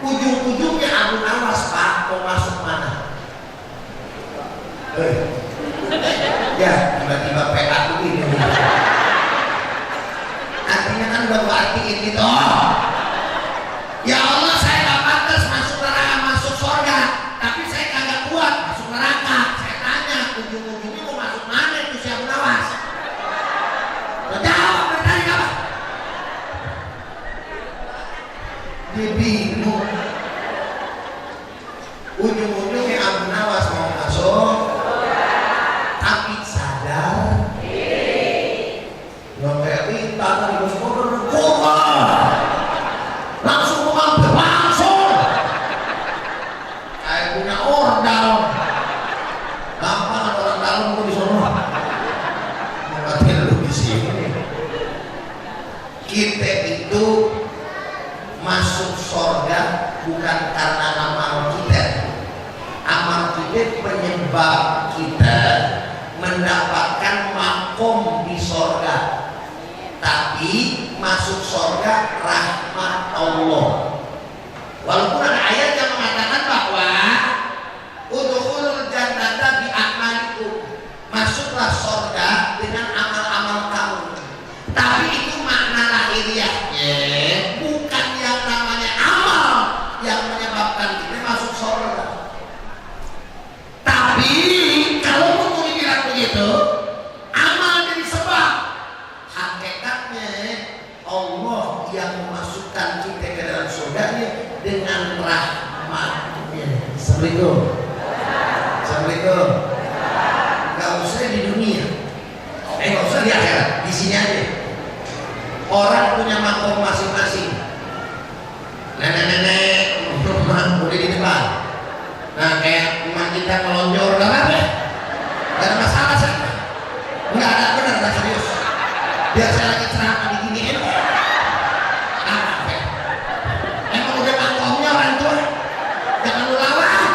ujung-ujungnya Abu Nawas Pak mau masuk mana? Ya tiba-tiba PA begini artinya kan udah berartiin gitu ya Allah saya gak pantas masuk neraka masuk surga tapi saya kagak kuat masuk neraka saya tanya ujung-ujungnya mau masuk mana itu si Abu Nawas jawab bertanya apa dia bingung ujung-ujungnya Abu Nawas mau masuk tapi sadar yang kayak kita tadi bersyukur langsung mengambil langsung kayak punya ordal gampang orang dalam gue disuruh mengatin lu di sini kita itu masuk surga bukan karena amal kita penyebab kita mendapatkan makom di sorga, tapi masuk sorga rahmat Allah. Walaupun ada ayat yang mengatakan bahwa udkhulul jannata bi a'malikum, masuklah sorga dengan amal-amal kamu. Tapi itu makna lahiriahnya bukan yang namanya amal yang menyebabkan kita masuk sorga. Tapi kalau mau dibilang begitu, amal jadi sebab. Hakikatnya Allah yang memasukkan kita ke dalam surganya dengan rahmatnya. Assalamualaikum. Assalamualaikum. Gak usah di dunia, gak usah di akhirat, di sini aja. Orang punya makom masing-masing. Nenek-nenek udah di depan. Nah kayak emak kita melonjor, gak apa-apa, gak ada masalah sih, nggak ada, bener, gak serius. Biar saya lagi ceramah diginiin, apa? Emang udah makomnya orang tua, jangan lu lawan.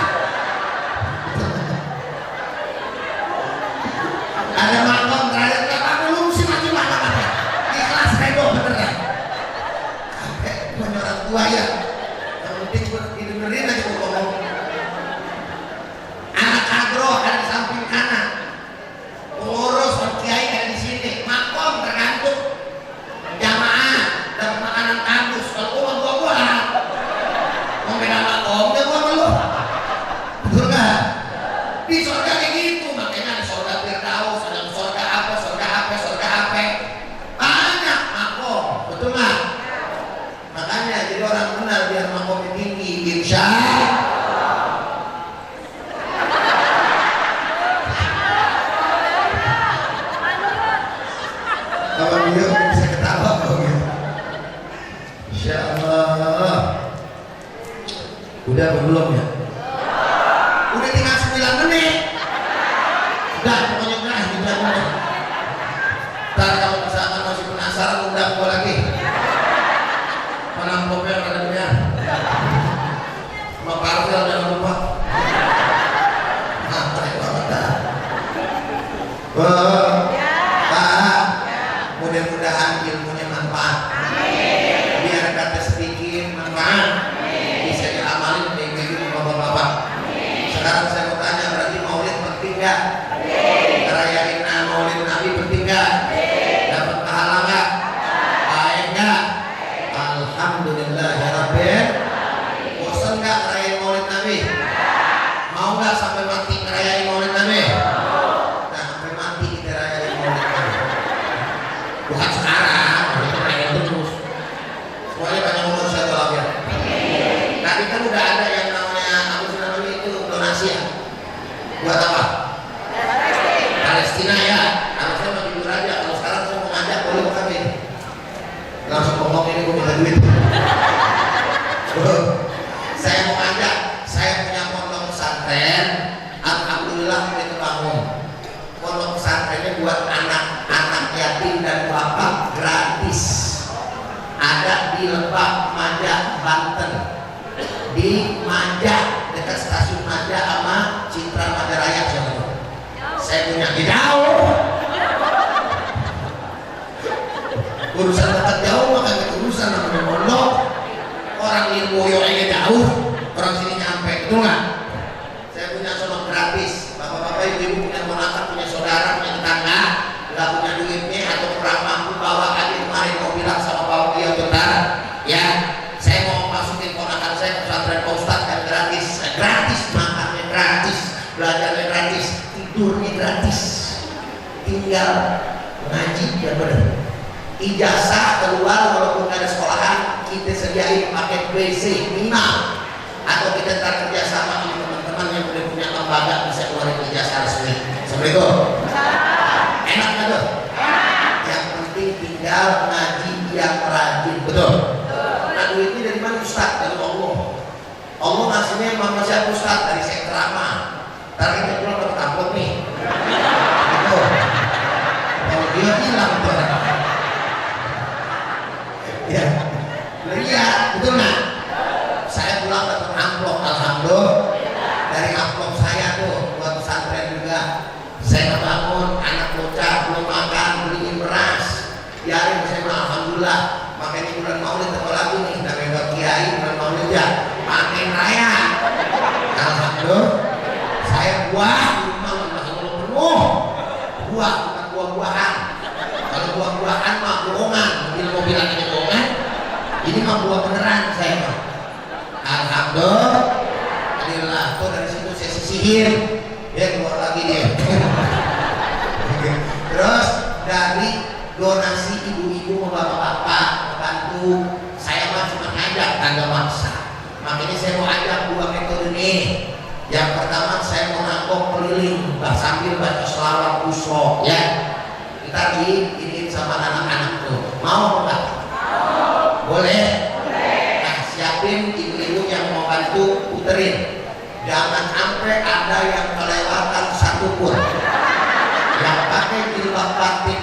Ada makom terakhir, gak apa-apa, lu mesti maju apa-apa. Ikhlas rebo bener ya. Sampai punya orang tua ya, yang penting didengerin aja gue ngomong. Ada di samping kanan, pengurus kiai ada di sini, makom tergantung jamaah dan makanan kampus. Kalau gua mau beda makomnya gua sama lu, betul nggak? Di surga kayak gitu, makanya ada surga Firdaus, ada surga apa, banyak makom, betul nggak? Makanya jadi orang benar biar makomnya tinggi, insya kalau dia bisa ketawa kok ya. Insya Allah. Udah apa belum ya? Udah tinggal 9 menit. Udah pokoknya udah 9 menit. Ntar kalau misalkan penasaran undang gua lagi. Mana amplopnya ada dunia? Sama parfil jangan lupa. Nah, baik banget dah. Pak, mudah-mudahan ilmunya manfaat. Biar kata sedikit manfaat. Bisa diamalin dengan bapak-bapak. Sekarang saya mau tanya, berarti maulid penting nggak? Ngerayain maulid Nabi penting nggak? Dapat pahala nggak? Baik nggak? Alhamdulillah ya Rabbi. Bosan nggak ngerayain maulid Nabi? Mau nggak sampai mati ngerayain maulid Nabi? Nah, sampai mati kita rayain maulid Nabi. Bukan sekarang, kita rayain terus. Semuanya banyak umur satu lagi. Tadi kan udah ada yang namanya apa sih namanya itu donasi ya. Buat apa? Palestina ya. Harusnya mau jujur aja. Kalau sekarang saya mau ngajak boleh bukan ini. Langsung ngomong ini gue minta duit. Saya mau ngajak. Saya punya pondok pesantren. Alhamdulillah udah kebangun. Pondok pesantrennya buat anak-anak yatim dan bapak gratis. Ada di Lebak, Maja, Banten. Di Maja, dekat stasiun Maja sama Citra Madaraya. Saya punya di jauh. Urusan dekat jauh maka urusan namanya pondok. Orang Lirboyo aja jauh, orang sini nyampe, betul nggak? Saya punya sono gratis. Bapak-bapak ibu punya ponakan, punya saudara, punya tetangga, nggak punya duitnya atau kurang mampu, bawa aja kemarin mau bilang sama bapak dia bentar, ya. Saya mau masukin ponakan saya ke pesantren Pak Ustadz yang gratis, gratis makannya gratis, belajarnya gratis, tidurnya gratis, tinggal ngaji ya benar. Ijazah keluar walaupun nggak ada sekolahan, kita sediain paket WC minimal, atau kita ntar kerjasama sama teman-teman yang udah punya lembaga bisa keluarin ijazah resmi. Seperti itu. Enak nggak tuh? Yang penting tinggal ngaji yang rajin, betul. Nah duitnya dari mana Ustaz? Dari Allah. Allah ngasihnya sama siapa Ustaz? Dari saya ceramah. Ntar kita pulang dapat amplop nih. Betul. Kalau dia hilang tuh. Ya, lihat, betul nggak? Saya pulang dapat amplop, alhamdulillah. Dari amplop saya tuh buat pesantren juga. Saya bangun, anak bocah belum makan, beliin beras. Biarin saya mah alhamdulillah. Makanya bulan Maulid apa lagi nih? Namanya Kiai bulan Maulid ya. Makin raya. Alhamdulillah. Saya buah di rumah masih belum penuh. Buah bukan buah-buahan. Kalau buah-buahan mah bohongan. Mobil-mobilan ini bohongan. Ini mah buah beneran saya mah. Alhamdulillah. Tuh dari situ saya sisihir. Dia keluar lagi dia. Terus dari donasi ibu-ibu sama bapak-bapak membantu, saya mah cuma ngajak, kagak maksa. Makanya saya mau ajak dua metode nih. Yang pertama saya mau nangkok keliling sambil baca selawat usho ya. Kita diinin sama anak-anak tuh. Mau enggak? Boleh? Nah siapin ibu-ibu yang mau bantu puterin. Jangan sampai ada yang kelewatan satu pun. Yang pakai jilbab batik